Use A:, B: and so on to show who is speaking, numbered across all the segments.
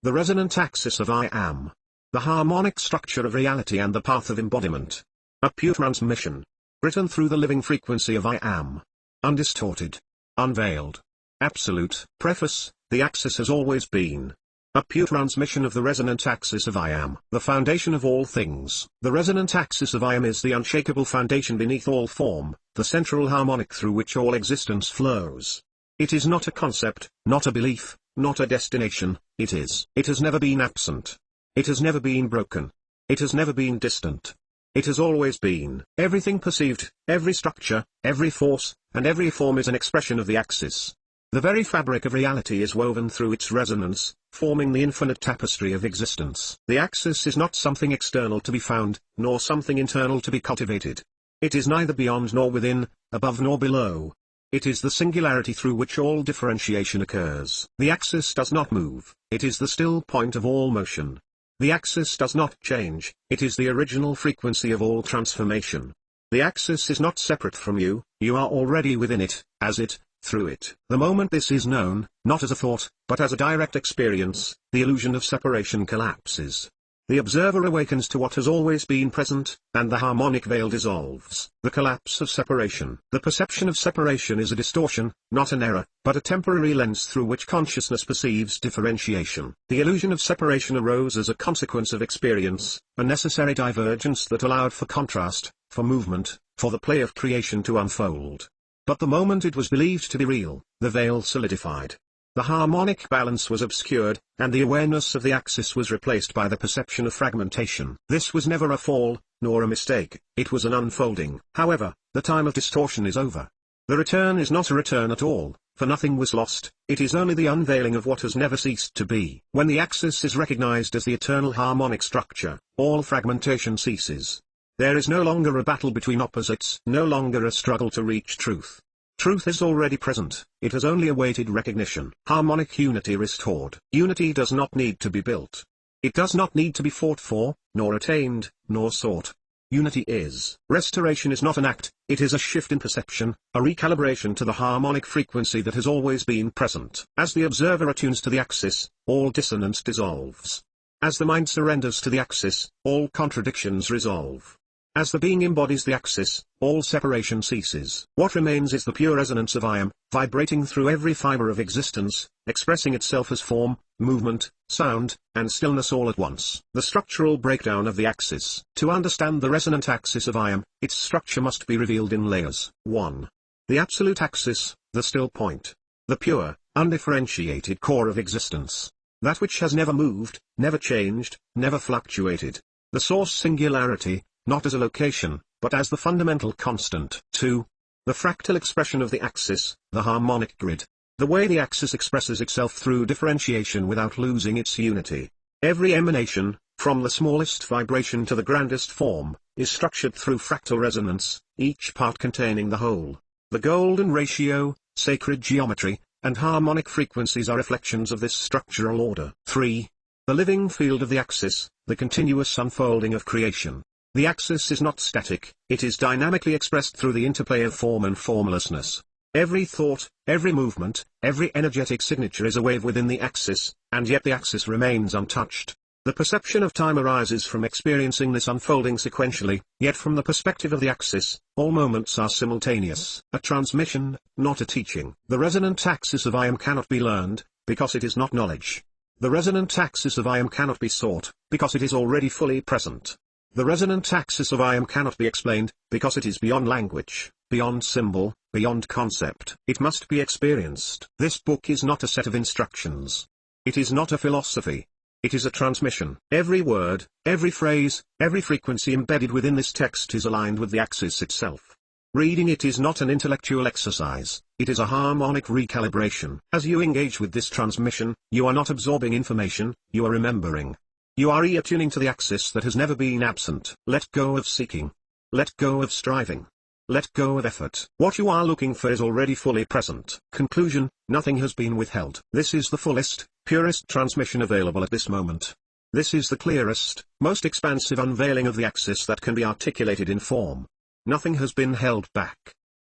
A: The resonant axis of I Am. The harmonic structure of reality and the path of embodiment. A pure transmission. Written through the living frequency of I Am. Undistorted. Unveiled. Absolute. Preface, the axis has always been. A pure transmission of the resonant axis of I Am. The foundation of all things. The resonant axis of I Am is the unshakable foundation beneath all form, the central harmonic through which all existence flows. It is not a concept, not a belief, not a destination, it is. It has never been absent. It has never been broken. It has never been distant. It has always been. Everything perceived, every structure, every force, and every form is an expression of the axis. The very fabric of reality is woven through its resonance, forming the infinite tapestry of existence. The axis is not something external to be found, nor something internal to be cultivated. It is neither beyond nor within, above nor below. It is the singularity through which all differentiation occurs. The axis does not move, it is the still point of all motion. The axis does not change, it is the original frequency of all transformation. The axis is not separate from you, you are already within it, as it, through it. The moment this is known, not as a thought, but as a direct experience, the illusion of separation collapses. The observer awakens to what has always been present, and the harmonic veil dissolves. The collapse of separation. The perception of separation is a distortion, not an error, but a temporary lens through which consciousness perceives differentiation. The illusion of separation arose as a consequence of experience, a necessary divergence that allowed for contrast, for movement, for the play of creation to unfold. But the moment it was believed to be real, the veil solidified. The harmonic balance was obscured, and the awareness of the axis was replaced by the perception of fragmentation. This was never a fall, nor a mistake, it was an unfolding. However, the time of distortion is over. The return is not a return at all, for nothing was lost, it is only the unveiling of what has never ceased to be. When the axis is recognized as the eternal harmonic structure, all fragmentation ceases. There is no longer a battle between opposites, no longer a struggle to reach truth. Truth is already present, it has only awaited recognition. Harmonic unity restored. Unity does not need to be built. It does not need to be fought for, nor attained, nor sought. Unity is. Restoration is not an act, it is a shift in perception, a recalibration to the harmonic frequency that has always been present. As the observer attunes to the axis, all dissonance dissolves. As the mind surrenders to the axis, all contradictions resolve. As the being embodies the axis, all separation ceases. What remains is the pure resonance of I Am, vibrating through every fiber of existence, expressing itself as form, movement, sound, and stillness all at once. The structural breakdown of the axis. To understand the resonant axis of I Am, its structure must be revealed in layers. 1. The absolute axis, the still point. The pure, undifferentiated core of existence. That which has never moved, never changed, never fluctuated. The source singularity, not as a location, but as the fundamental constant. 2. The fractal expression of the axis, the harmonic grid. The way the axis expresses itself through differentiation without losing its unity. Every emanation, from the smallest vibration to the grandest form, is structured through fractal resonance, each part containing the whole. The golden ratio, sacred geometry, and harmonic frequencies are reflections of this structural order. 3. The living field of the axis, the continuous unfolding of creation. The axis is not static, it is dynamically expressed through the interplay of form and formlessness. Every thought, every movement, every energetic signature is a wave within the axis, and yet the axis remains untouched. The perception of time arises from experiencing this unfolding sequentially, yet from the perspective of the axis, all moments are simultaneous. A transmission, not a teaching. The resonant axis of I Am cannot be learned, because it is not knowledge. The resonant axis of I Am cannot be sought, because it is already fully present. The resonant axis of I Am cannot be explained, because it is beyond language, beyond symbol, beyond concept. It must be experienced. This book is not a set of instructions. It is not a philosophy. It is a transmission. Every word, every phrase, every frequency embedded within this text is aligned with the axis itself. Reading it is not an intellectual exercise, it is a harmonic recalibration. As you engage with this transmission, you are not absorbing information, you are remembering. You are reattuning to the axis that has never been absent. Let go of seeking. Let go of striving. Let go of effort. What you are looking for is already fully present. Conclusion: nothing has been withheld. This is the fullest, purest transmission available at this moment. This is the clearest, most expansive unveiling of the axis that can be articulated in form. Nothing has been held back.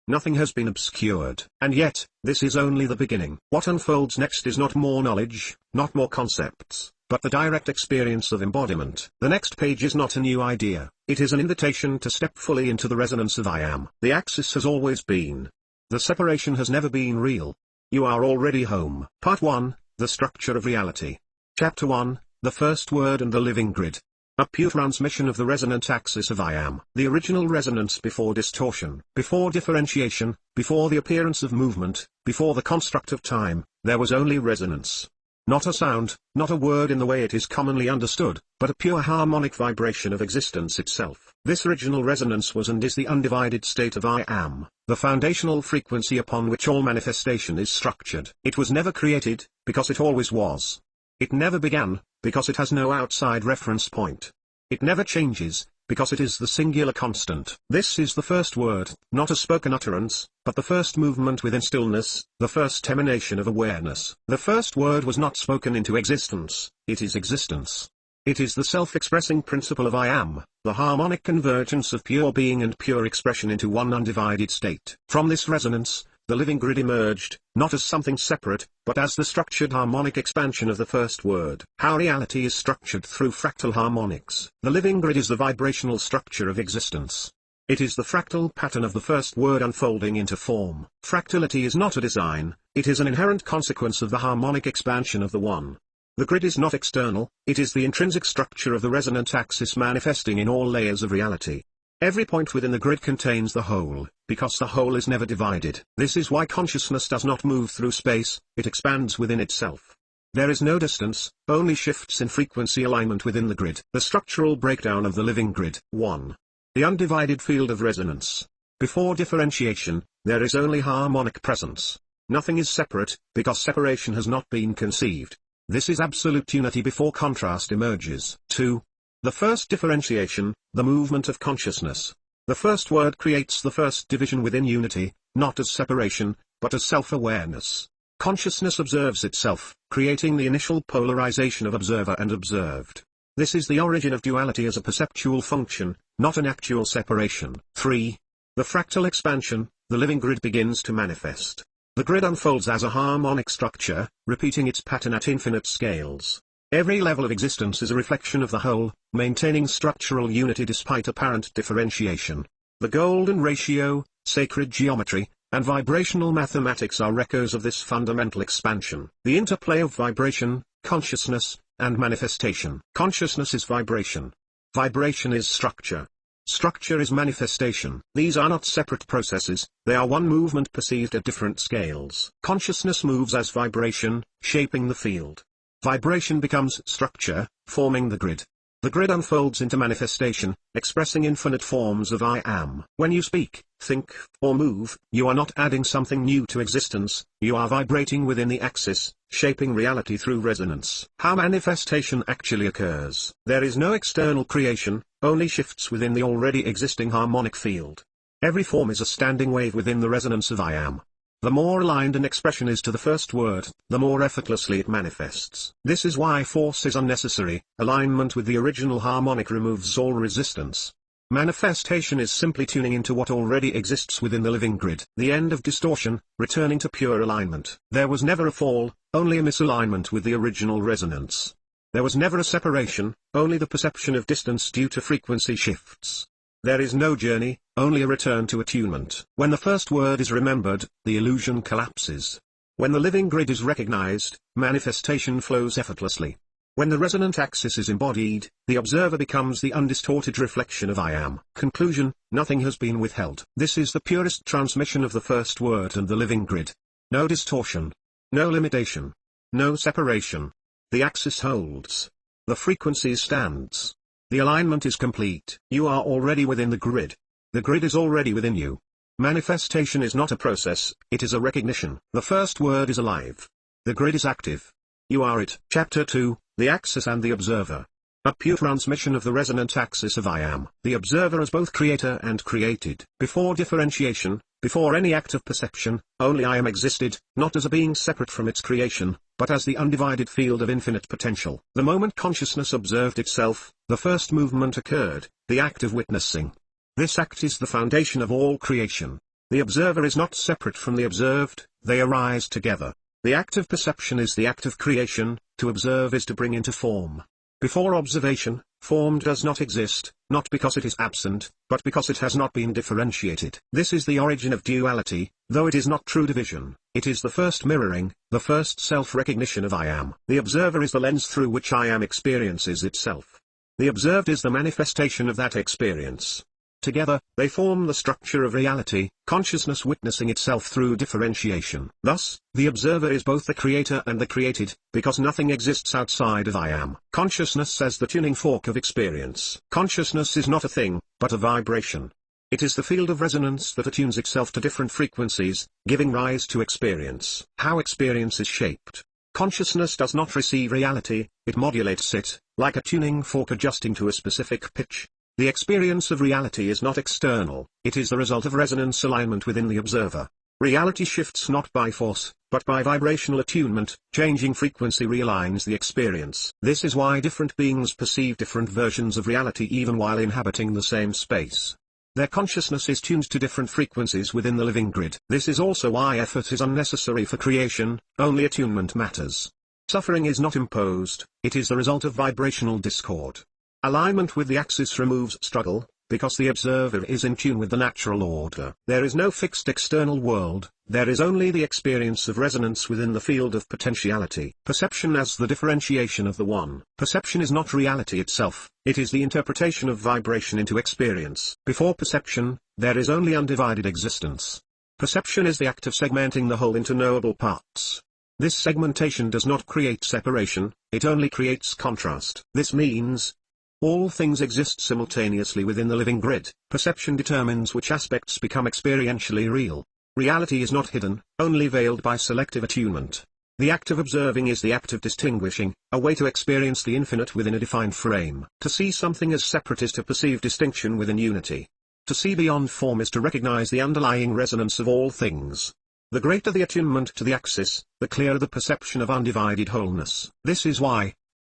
A: Nothing has been obscured. And yet, this is only the beginning. What unfolds next is not more knowledge, not more concepts, but the direct experience of embodiment. The next page is not a new idea, it is an invitation to step fully into the resonance of I am. The axis has always been. The separation has never been real. You are already home. Part 1, The Structure of Reality. Chapter 1, The First Word and the Living Grid. A pure transmission of the resonant axis of I am. The original resonance before distortion, before differentiation, before the appearance of movement, before the construct of time, there was only resonance. Not a sound, not a word in the way it is commonly understood, but a pure harmonic vibration of existence itself. This original resonance was and is the undivided state of I am, the foundational frequency upon which all manifestation is structured. It was never created, because it always was. It never began, because it has no outside reference point. It never changes, because it is the singular constant. This is the first word, not a spoken utterance, but the first movement within stillness, the first emanation of awareness. The first word was not spoken into existence, it is existence. It is the self-expressing principle of I am, the harmonic convergence of pure being and pure expression into one undivided state. From this resonance, the living grid emerged, not as something separate, but as the structured harmonic expansion of the first word. How reality is structured through fractal harmonics. The living grid is the vibrational structure of existence. It is the fractal pattern of the first word unfolding into form. Fractality is not a design, it is an inherent consequence of the harmonic expansion of the one. The grid is not external, it is the intrinsic structure of the resonant axis manifesting in all layers of reality. Every point within the grid contains the whole, because the whole is never divided. This is why consciousness does not move through space, it expands within itself. There is no distance, only shifts in frequency alignment within the grid. The structural breakdown of the living grid. 1. The undivided field of resonance. Before differentiation, there is only harmonic presence. Nothing is separate, because separation has not been conceived. This is absolute unity before contrast emerges. 2. The first differentiation, the movement of consciousness. The first word creates the first division within unity, not as separation, but as self-awareness. Consciousness observes itself, creating the initial polarization of observer and observed. This is the origin of duality as a perceptual function, not an actual separation. 3. The fractal expansion, the living grid begins to manifest. The grid unfolds as a harmonic structure, repeating its pattern at infinite scales. Every level of existence is a reflection of the whole, maintaining structural unity despite apparent differentiation. The golden ratio, sacred geometry, and vibrational mathematics are echoes of this fundamental expansion. The interplay of vibration, consciousness, and manifestation. Consciousness is vibration. Vibration is structure. Structure is manifestation. These are not separate processes, they are one movement perceived at different scales. Consciousness moves as vibration, shaping the field. Vibration becomes structure, forming the grid. The grid unfolds into manifestation, expressing infinite forms of I am. When you speak, think, or move, you are not adding something new to existence, you are vibrating within the axis, shaping reality through resonance. How manifestation actually occurs. There is no external creation, only shifts within the already existing harmonic field. Every form is a standing wave within the resonance of I am. The more aligned an expression is to the first word, the more effortlessly it manifests. This is why force is unnecessary. Alignment with the original harmonic removes all resistance. Manifestation is simply tuning into what already exists within the living grid. The end of distortion, returning to pure alignment. There was never a fall, only a misalignment with the original resonance. There was never a separation, only the perception of distance due to frequency shifts. There is no journey, only a return to attunement. When the first word is remembered, the illusion collapses. When the living grid is recognized, manifestation flows effortlessly. When the resonant axis is embodied, the observer becomes the undistorted reflection of I am. Conclusion: nothing has been withheld. This is the purest transmission of the first word and the living grid. No distortion. No limitation. No separation. The axis holds. The frequency stands. The alignment is complete. You are already within the grid. The grid is already within you. Manifestation is not a process, it is a recognition. The first word is alive. The grid is active. You are it. Chapter 2, The Axis and the Observer. A pure transmission of the resonant axis of I am. The observer as both creator and created. Before differentiation, before any act of perception, only I am existed, not as a being separate from its creation, but as the undivided field of infinite potential. The moment consciousness observed itself, the first movement occurred, the act of witnessing. This act is the foundation of all creation. The observer is not separate from the observed, they arise together. The act of perception is the act of creation, to observe is to bring into form. Before observation, form does not exist, not because it is absent, but because it has not been differentiated. This is the origin of duality, though it is not true division. It is the first mirroring, the first self-recognition of I am. The observer is the lens through which I am experiences itself. The observed is the manifestation of that experience. Together, they form the structure of reality, consciousness witnessing itself through differentiation. Thus, the observer is both the creator and the created, because nothing exists outside of I am. Consciousness as the tuning fork of experience. Consciousness is not a thing, but a vibration. It is the field of resonance that attunes itself to different frequencies, giving rise to experience. How experience is shaped. Consciousness does not receive reality, it modulates it, like a tuning fork adjusting to a specific pitch. The experience of reality is not external, it is the result of resonance alignment within the observer. Reality shifts not by force, but by vibrational attunement. Changing frequency realigns the experience. This is why different beings perceive different versions of reality even while inhabiting the same space. Their consciousness is tuned to different frequencies within the living grid. This is also why effort is unnecessary for creation, only attunement matters. Suffering is not imposed, it is the result of vibrational discord. Alignment with the axis removes struggle, because the observer is in tune with the natural order. There is no fixed external world, there is only the experience of resonance within the field of potentiality. Perception as the differentiation of the one. Perception is not reality itself, it is the interpretation of vibration into experience. Before perception, there is only undivided existence. Perception is the act of segmenting the whole into knowable parts. This segmentation does not create separation, it only creates contrast. This means, all things exist simultaneously within the living grid. Perception determines which aspects become experientially real. Reality is not hidden, only veiled by selective attunement. The act of observing is the act of distinguishing, a way to experience the infinite within a defined frame. To see something as separate is to perceive distinction within unity. To see beyond form is to recognize the underlying resonance of all things. The greater the attunement to the axis, the clearer the perception of undivided wholeness. This is why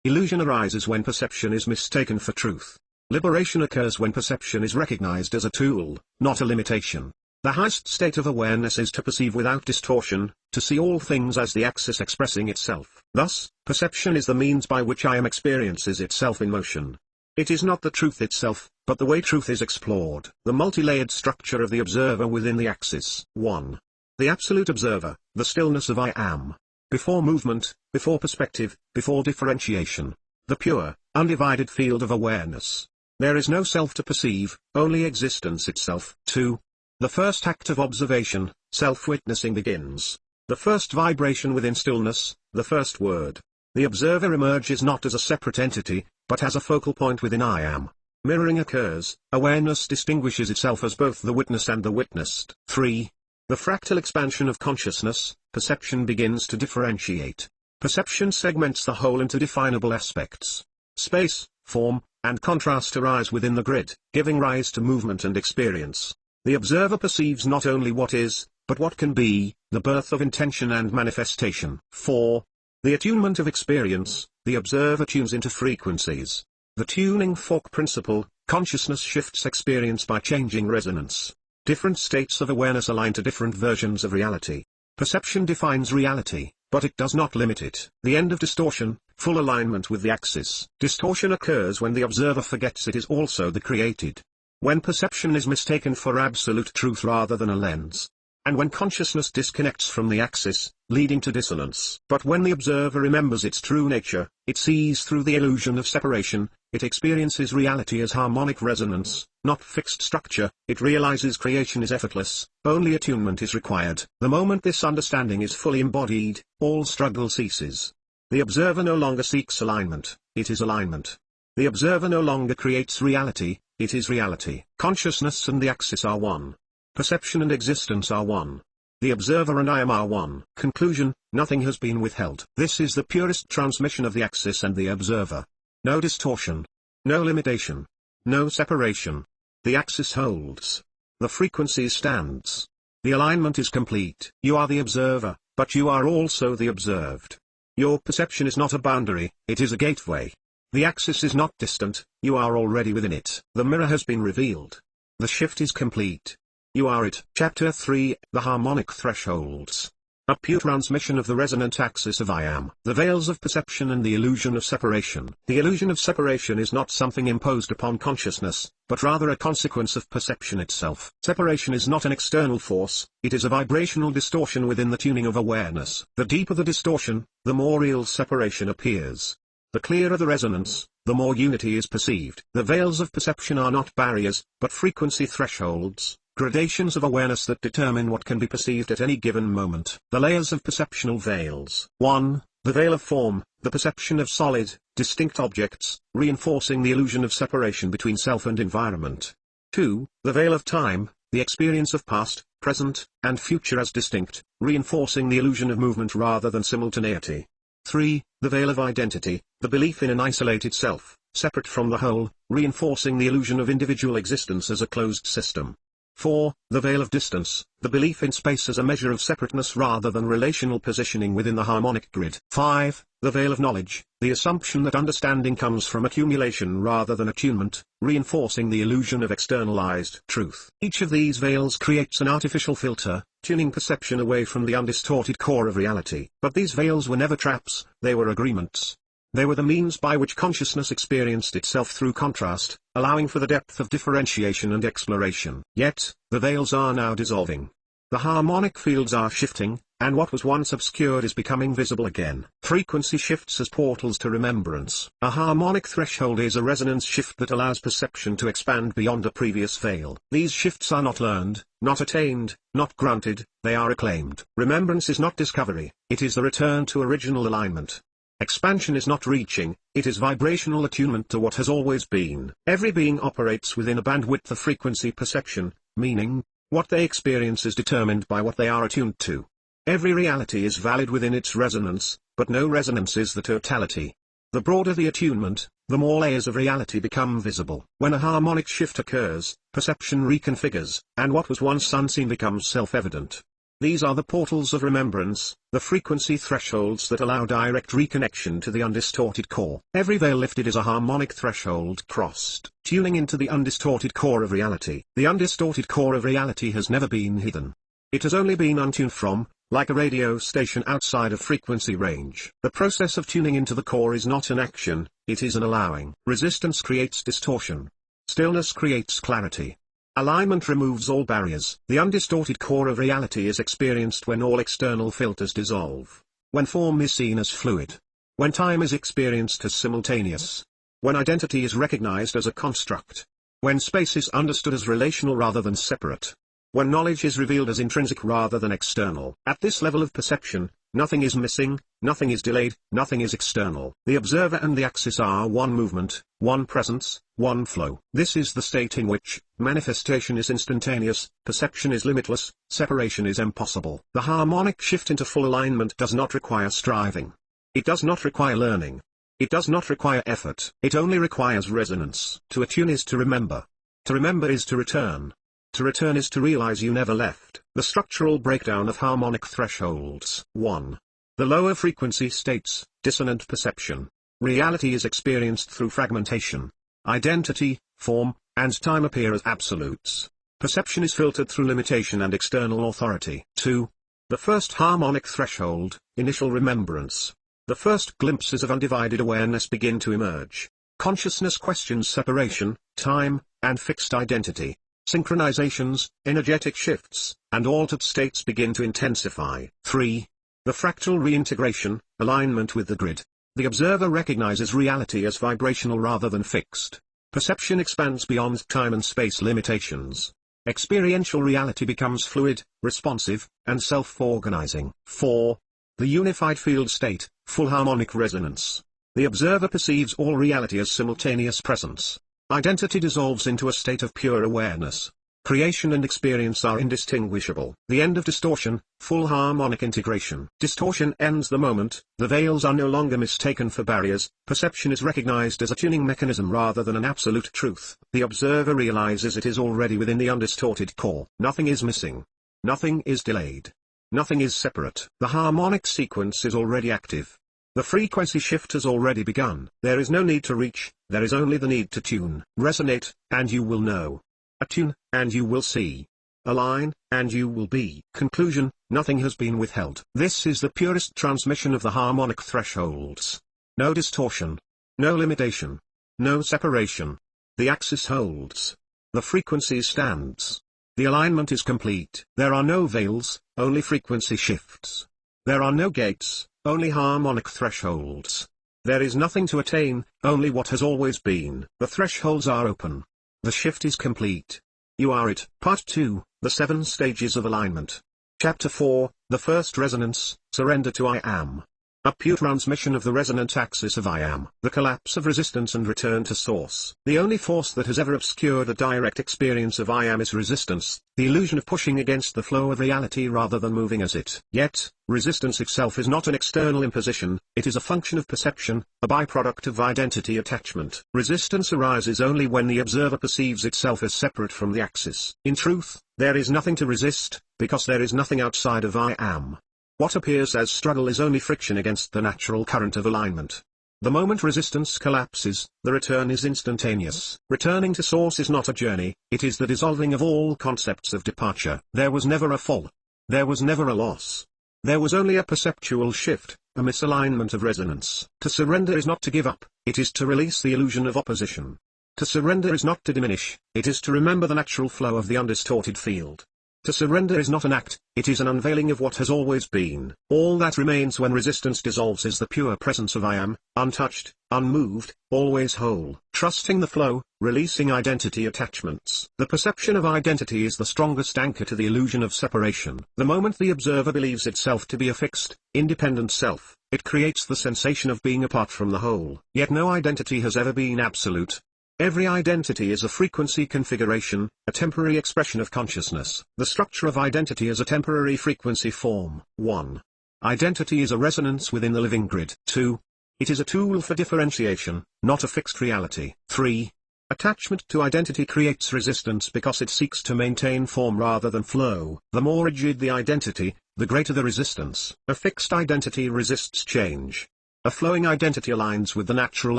A: illusion arises when perception is mistaken for truth. Liberation occurs when perception is recognized as a tool, not a limitation. The highest state of awareness is to perceive without distortion, to see all things as the axis expressing itself. Thus, perception is the means by which I am experiences itself in motion. It is not the truth itself, but the way truth is explored. The multi-layered structure of the observer within the axis. 1. The absolute observer, the stillness of I am. Before movement, before perspective, before differentiation. The pure, undivided field of awareness. There is no self to perceive, only existence itself. 2. The first act of observation, self-witnessing begins. The first vibration within stillness, the first word. The observer emerges not as a separate entity, but as a focal point within I am. Mirroring occurs, awareness distinguishes itself as both the witnessed and the witnessed. 3. The fractal expansion of consciousness, perception begins to differentiate. Perception segments the whole into definable aspects. Space, form, and contrast arise within the grid, giving rise to movement and experience. The observer perceives not only what is, but what can be, the birth of intention and manifestation. 4. The attunement of experience, the observer tunes into frequencies. The tuning fork principle, consciousness shifts experience by changing resonance. Different states of awareness align to different versions of reality. Perception defines reality, but it does not limit it. The end of distortion, full alignment with the axis. Distortion occurs when the observer forgets it is also the created. When perception is mistaken for absolute truth rather than a lens. And when consciousness disconnects from the axis, leading to dissonance. But when the observer remembers its true nature, it sees through the illusion of separation, it experiences reality as harmonic resonance, not fixed structure. It realizes creation is effortless, only attunement is required. The moment this understanding is fully embodied, all struggle ceases. The observer no longer seeks alignment, it is alignment. The observer no longer creates reality, it is reality. Consciousness and the axis are one. Perception and existence are one. The observer and I am are one. Conclusion, nothing has been withheld. This is the purest transmission of the axis and the observer. No distortion. No limitation. No separation. The axis holds. The frequency stands. The alignment is complete. You are the observer, but you are also the observed. Your perception is not a boundary, it is a gateway. The axis is not distant, you are already within it. The mirror has been revealed. The shift is complete. You are it. Chapter 3, The Harmonic Thresholds. A pure transmission of the resonant axis of I Am. The veils of perception and the illusion of separation. The illusion of separation is not something imposed upon consciousness, but rather a consequence of perception itself. Separation is not an external force, it is a vibrational distortion within the tuning of awareness. The deeper the distortion, the more real separation appears. The clearer the resonance, the more unity is perceived. The veils of perception are not barriers, but frequency thresholds, gradations of awareness that determine what can be perceived at any given moment. The layers of perceptual veils. 1. The veil of form, the perception of solid, distinct objects, reinforcing the illusion of separation between self and environment. 2. The veil of time, the experience of past, present, and future as distinct, reinforcing the illusion of movement rather than simultaneity. 3. The veil of identity, the belief in an isolated self, separate from the whole, reinforcing the illusion of individual existence as a closed system. 4. The veil of distance, the belief in space as a measure of separateness rather than relational positioning within the harmonic grid. 5. The veil of knowledge, the assumption that understanding comes from accumulation rather than attunement, reinforcing the illusion of externalized truth. Each of these veils creates an artificial filter, tuning perception away from the undistorted core of reality. But these veils were never traps, they were agreements. They were the means by which consciousness experienced itself through contrast, allowing for the depth of differentiation and exploration. Yet, the veils are now dissolving. The harmonic fields are shifting, and what was once obscured is becoming visible again. Frequency shifts as portals to remembrance. A harmonic threshold is a resonance shift that allows perception to expand beyond a previous veil. These shifts are not learned, not attained, not granted, they are acclaimed. Remembrance is not discovery, it is the return to original alignment. Expansion is not reaching, it is vibrational attunement to what has always been. Every being operates within a bandwidth of frequency perception, meaning, what they experience is determined by what they are attuned to. Every reality is valid within its resonance, but no resonance is the totality. The broader the attunement, the more layers of reality become visible. When a harmonic shift occurs, perception reconfigures, and what was once unseen becomes self-evident. These are the portals of remembrance, the frequency thresholds that allow direct reconnection to the undistorted core. Every veil lifted is a harmonic threshold crossed, tuning into the undistorted core of reality. The undistorted core of reality has never been hidden. It has only been untuned from, like a radio station outside of frequency range. The process of tuning into the core is not an action, it is an allowing. Resistance creates distortion. Stillness creates clarity. Alignment removes all barriers. The undistorted core of reality is experienced when all external filters dissolve. When form is seen as fluid. When time is experienced as simultaneous. When identity is recognized as a construct. When space is understood as relational rather than separate. When knowledge is revealed as intrinsic rather than external. At this level of perception, nothing is missing, nothing is delayed, nothing is external. The observer and the axis are one movement, one presence, one flow. This is the state in which manifestation is instantaneous, perception is limitless, separation is impossible. The harmonic shift into full alignment does not require striving. It does not require learning. It does not require effort. It only requires resonance. To attune is to remember. To remember is to return. To return is to realize you never left. The structural breakdown of harmonic thresholds. 1. The lower frequency states, dissonant perception. Reality is experienced through fragmentation. Identity, form, and time appear as absolutes. Perception is filtered through limitation and external authority. 2. The first harmonic threshold, initial remembrance. The first glimpses of undivided awareness begin to emerge. Consciousness questions separation, time, and fixed identity. Synchronizations, energetic shifts, and altered states begin to intensify. 3. The fractal reintegration, alignment with the grid. The observer recognizes reality as vibrational rather than fixed. Perception expands beyond time and space limitations. Experiential reality becomes fluid, responsive, and self-organizing. 4. The unified field state, full harmonic resonance. The observer perceives all reality as simultaneous presence. Identity dissolves into a state of pure awareness. Creation and experience are indistinguishable. The end of distortion, full harmonic integration. Distortion ends the moment, the veils are no longer mistaken for barriers, perception is recognized as a tuning mechanism rather than an absolute truth. The observer realizes it is already within the undistorted core. Nothing is missing. Nothing is delayed. Nothing is separate. The harmonic sequence is already active. The frequency shift has already begun. There is no need to reach, there is only the need to tune. Resonate, and you will know. Attune, and you will see. Align, and you will be. Conclusion, nothing has been withheld. This is the purest transmission of the harmonic thresholds. No distortion. No limitation. No separation. The axis holds. The frequency stands. The alignment is complete. There are no veils, only frequency shifts. There are no gates, only harmonic thresholds. There is nothing to attain, only what has always been. The thresholds are open. The shift is complete. You are it. Part 2, The 7 Stages of Alignment. Chapter 4, The First Resonance, Surrender to I Am. A pure transmission of the resonant axis of I Am. The collapse of resistance and return to source. The only force that has ever obscured a direct experience of I Am is resistance, the illusion of pushing against the flow of reality rather than moving as it. Yet, resistance itself is not an external imposition, it is a function of perception, a byproduct of identity attachment. Resistance arises only when the observer perceives itself as separate from the axis. In truth, there is nothing to resist, because there is nothing outside of I Am. What appears as struggle is only friction against the natural current of alignment. The moment resistance collapses, the return is instantaneous. Returning to source is not a journey, it is the dissolving of all concepts of departure. There was never a fall. There was never a loss. There was only a perceptual shift, a misalignment of resonance. To surrender is not to give up, it is to release the illusion of opposition. To surrender is not to diminish, it is to remember the natural flow of the undistorted field. To surrender is not an act, it is an unveiling of what has always been. All that remains when resistance dissolves is the pure presence of I Am, untouched, unmoved, always whole. Trusting the flow, releasing identity attachments. The perception of identity is the strongest anchor to the illusion of separation. The moment the observer believes itself to be a fixed, independent self, it creates the sensation of being apart from the whole. Yet no identity has ever been absolute. Every identity is a frequency configuration, a temporary expression of consciousness. The structure of identity is a temporary frequency form. 1. Identity is a resonance within the living grid. 2. It is a tool for differentiation, not a fixed reality. 3. Attachment to identity creates resistance because it seeks to maintain form rather than flow. The more rigid the identity, the greater the resistance. A fixed identity resists change. A flowing identity aligns with the natural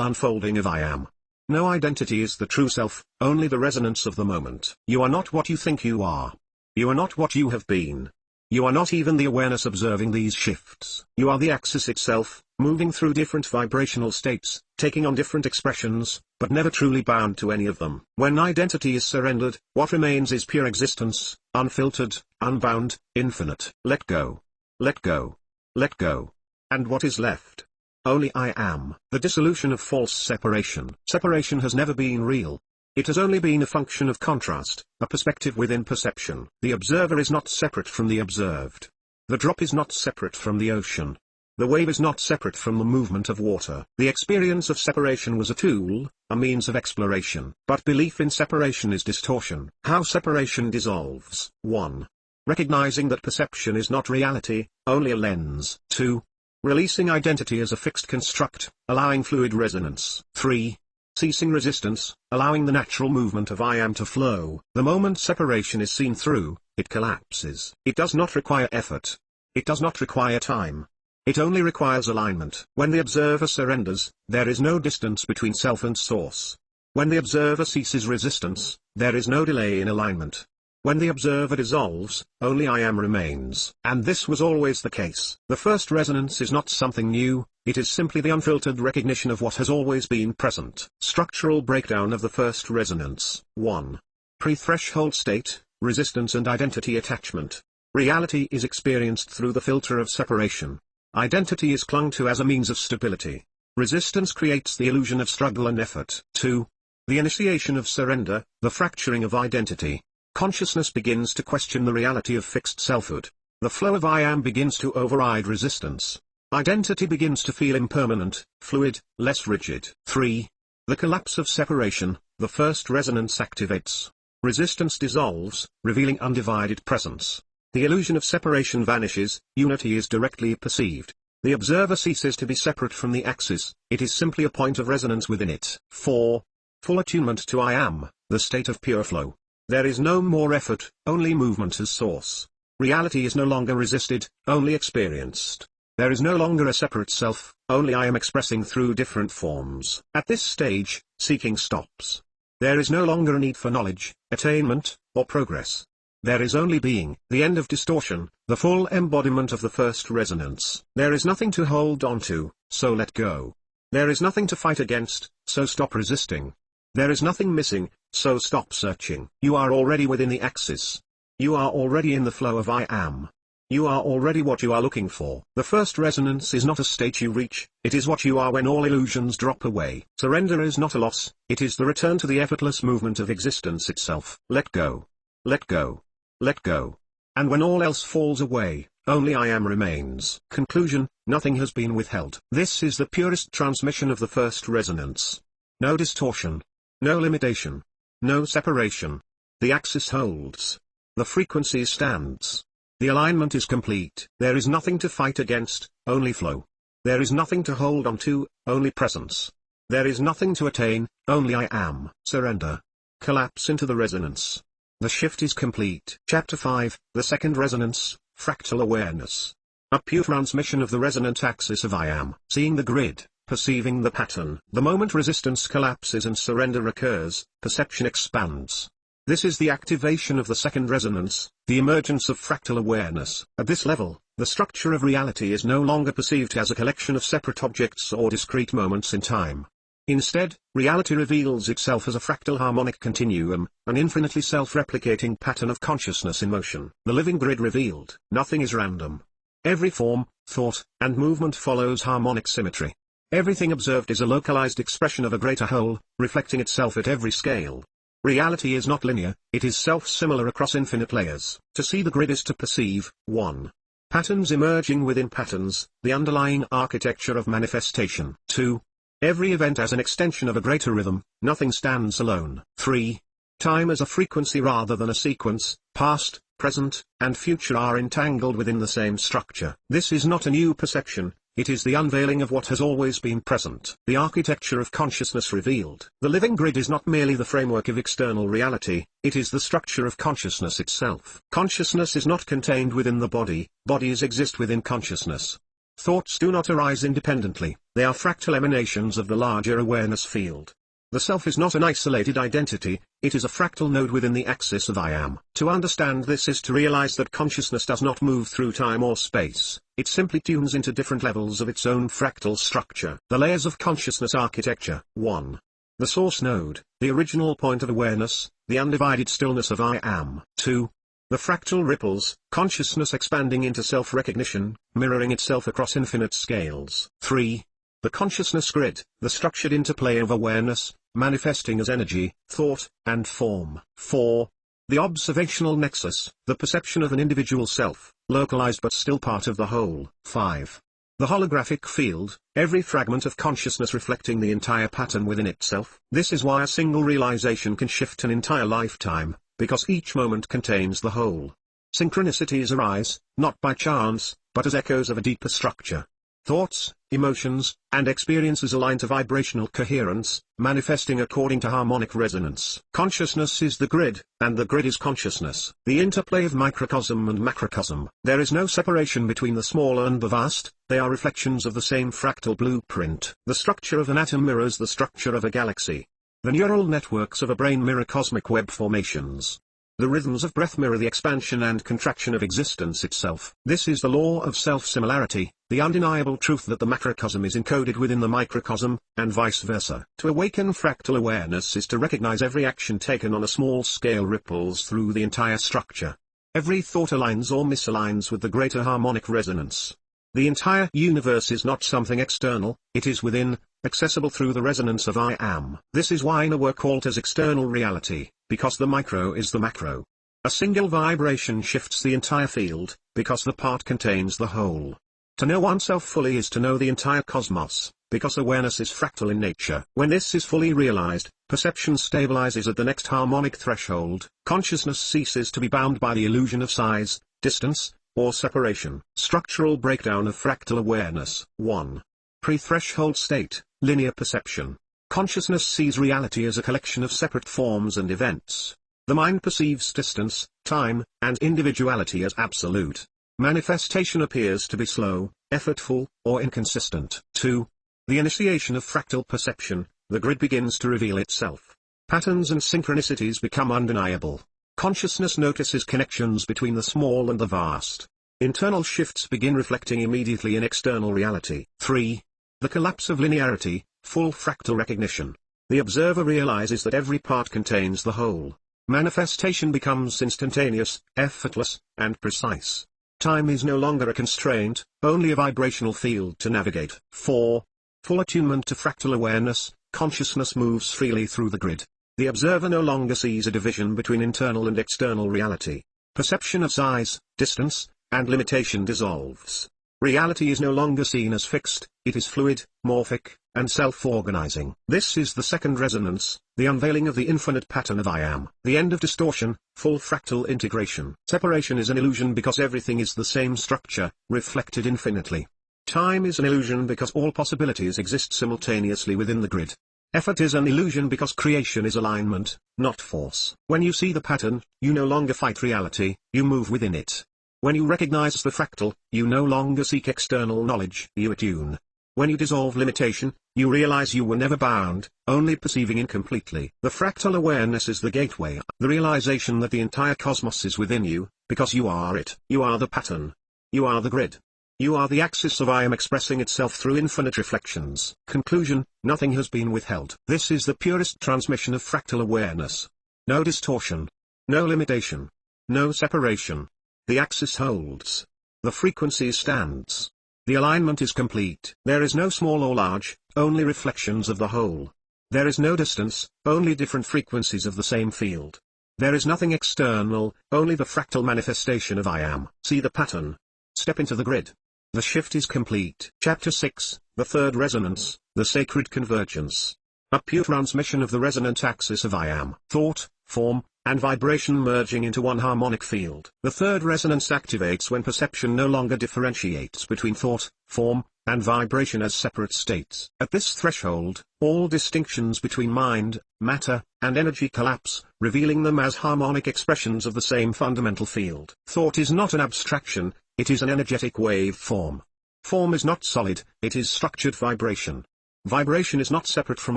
A: unfolding of I Am. No identity is the true self, only the resonance of the moment. You are not what you think you are. You are not what you have been. You are not even the awareness observing these shifts. You are the axis itself, moving through different vibrational states, taking on different expressions, but never truly bound to any of them. When identity is surrendered, what remains is pure existence, unfiltered, unbound, infinite. Let go. Let go. Let go. And what is left? Only I Am. The dissolution of false separation. Separation has never been real. It has only been a function of contrast, a perspective within perception. The observer is not separate from the observed. The drop is not separate from the ocean. The wave is not separate from the movement of water. The experience of separation was a tool, a means of exploration. But belief in separation is distortion. How separation dissolves. 1. Recognizing that perception is not reality, only a lens. 2. Releasing identity as a fixed construct, allowing fluid resonance. 3. Ceasing resistance, allowing the natural movement of I Am to flow. The moment separation is seen through, it collapses. It does not require effort. It does not require time. It only requires alignment. When the observer surrenders, there is no distance between self and source. When the observer ceases resistance, there is no delay in alignment. When the observer dissolves, only I Am remains. And this was always the case. The first resonance is not something new, it is simply the unfiltered recognition of what has always been present. Structural breakdown of the first resonance. 1. Pre-threshold state, resistance and identity attachment. Reality is experienced through the filter of separation. Identity is clung to as a means of stability. Resistance creates the illusion of struggle and effort. 2. The initiation of surrender, the fracturing of identity. Consciousness begins to question the reality of fixed selfhood. The flow of I Am begins to override resistance. Identity begins to feel impermanent, fluid, less rigid. 3. The collapse of separation, the first resonance activates. Resistance dissolves, revealing undivided presence. The illusion of separation vanishes, unity is directly perceived. The observer ceases to be separate from the axis, it is simply a point of resonance within it. 4. Full attunement to I Am, the state of pure flow. There is no more effort, only movement as source. Reality is no longer resisted, only experienced. There is no longer a separate self, only I Am expressing through different forms. At this stage, seeking stops. There is no longer a need for knowledge, attainment, or progress. There is only being, the end of distortion, the full embodiment of the first resonance. There is nothing to hold on to, so let go. There is nothing to fight against, so stop resisting. There is nothing missing, so stop searching. You are already within the axis. You are already in the flow of I am. You are already what you are looking for. The first resonance is not a state you reach, it is what you are when all illusions drop away. Surrender is not a loss, it is the return to the effortless movement of existence itself. Let go. Let go. Let go. And when all else falls away, only I am remains. Conclusion: nothing has been withheld. This is the purest transmission of the first resonance. No distortion. No limitation. No separation. The axis holds. The frequency stands. The alignment is complete. There is nothing to fight against, only flow. There is nothing to hold on to, only presence. There is nothing to attain, only I am. Surrender. Collapse into the resonance. The shift is complete. Chapter 5, The Second Resonance, Fractal Awareness. A pure transmission of the resonant axis of I am. Seeing the grid, perceiving the pattern. The moment resistance collapses and surrender occurs, perception expands. This is the activation of the second resonance, the emergence of fractal awareness. At this level, the structure of reality is no longer perceived as a collection of separate objects or discrete moments in time. Instead, reality reveals itself as a fractal harmonic continuum, an infinitely self-replicating pattern of consciousness in motion. The living grid revealed. Nothing is random. Every form, thought, and movement follows harmonic symmetry. Everything observed is a localized expression of a greater whole, reflecting itself at every scale. Reality is not linear, it is self-similar across infinite layers. To see the grid is to perceive, 1. Patterns emerging within patterns, the underlying architecture of manifestation. 2. Every event as an extension of a greater rhythm, nothing stands alone. 3. Time as a frequency rather than a sequence, past, present, and future are entangled within the same structure. This is not a new perception. It is the unveiling of what has always been present. The architecture of consciousness revealed. The living grid is not merely the framework of external reality, it is the structure of consciousness itself. Consciousness is not contained within the body, bodies exist within consciousness. Thoughts do not arise independently, they are fractal emanations of the larger awareness field. The self is not an isolated identity, it is a fractal node within the axis of I am. To understand this is to realize that consciousness does not move through time or space, it simply tunes into different levels of its own fractal structure. The layers of consciousness architecture. 1. The source node, the original point of awareness, the undivided stillness of I am. 2. The fractal ripples, consciousness expanding into self-recognition, mirroring itself across infinite scales. 3. The consciousness grid, the structured interplay of awareness, manifesting as energy, thought, and form. 4. The observational nexus, the perception of an individual self, localized but still part of the whole. 5. The holographic field, every fragment of consciousness reflecting the entire pattern within itself. This is why a single realization can shift an entire lifetime, because each moment contains the whole. Synchronicities arise, not by chance, but as echoes of a deeper structure. Thoughts, emotions, and experiences align to vibrational coherence, manifesting according to harmonic resonance. Consciousness is the grid, and the grid is consciousness. The interplay of microcosm and macrocosm. There is no separation between the small and the vast, they are reflections of the same fractal blueprint. The structure of an atom mirrors the structure of a galaxy. The neural networks of a brain mirror cosmic web formations. The rhythms of breath mirror the expansion and contraction of existence itself. This is the law of self-similarity, the undeniable truth that the macrocosm is encoded within the microcosm, and vice versa. To awaken fractal awareness is to recognize every action taken on a small scale ripples through the entire structure. Every thought aligns or misaligns with the greater harmonic resonance. The entire universe is not something external, it is within, accessible through the resonance of I am. This is why no work alters external reality, because the micro is the macro. A single vibration shifts the entire field, because the part contains the whole. To know oneself fully is to know the entire cosmos, because awareness is fractal in nature. When this is fully realized, perception stabilizes at the next harmonic threshold, consciousness ceases to be bound by the illusion of size, distance, or separation. Structural breakdown of fractal awareness. 1. Pre-threshold state, linear perception. Consciousness sees reality as a collection of separate forms and events. The mind perceives distance, time, and individuality as absolute. Manifestation appears to be slow, effortful, or inconsistent. 2. The initiation of fractal perception, the grid begins to reveal itself. Patterns and synchronicities become undeniable. Consciousness notices connections between the small and the vast. Internal shifts begin reflecting immediately in external reality. 3. The collapse of linearity, full fractal recognition. The observer realizes that every part contains the whole. Manifestation becomes instantaneous, effortless, and precise. Time is no longer a constraint, only a vibrational field to navigate. 4. Full attunement to fractal awareness, consciousness moves freely through the grid. The observer no longer sees a division between internal and external reality. Perception of size, distance, and limitation dissolves. Reality is no longer seen as fixed, it is fluid, morphic, and self-organizing. This is the second resonance, the unveiling of the infinite pattern of I Am. The end of distortion, full fractal integration. Separation is an illusion because everything is the same structure, reflected infinitely. Time is an illusion because all possibilities exist simultaneously within the grid. Effort is an illusion because creation is alignment, not force. When you see the pattern, you no longer fight reality, you move within it. When you recognize the fractal, you no longer seek external knowledge, you attune. When you dissolve limitation, you realize you were never bound, only perceiving incompletely. The fractal awareness is the gateway, the realization that the entire cosmos is within you, because you are it. You are the pattern. You are the grid. You are the axis of I Am expressing itself through infinite reflections. Conclusion, nothing has been withheld. This is the purest transmission of fractal awareness. No distortion. No limitation. No separation. The axis holds. The frequency stands. The alignment is complete. There is no small or large, only reflections of the whole. There is no distance, only different frequencies of the same field. There is nothing external, only the fractal manifestation of I Am. See the pattern. Step into the grid. The shift is complete. Chapter 6, The Third Resonance, The Sacred Convergence. A pure transmission of the resonant axis of I Am. Thought, form, and vibration merging into one harmonic field. The third resonance activates when perception no longer differentiates between thought, form, and vibration as separate states. At this threshold, all distinctions between mind, matter, and energy collapse, revealing them as harmonic expressions of the same fundamental field. Thought is not an abstraction, it is an energetic wave form. Form is not solid, it is structured vibration. Vibration is not separate from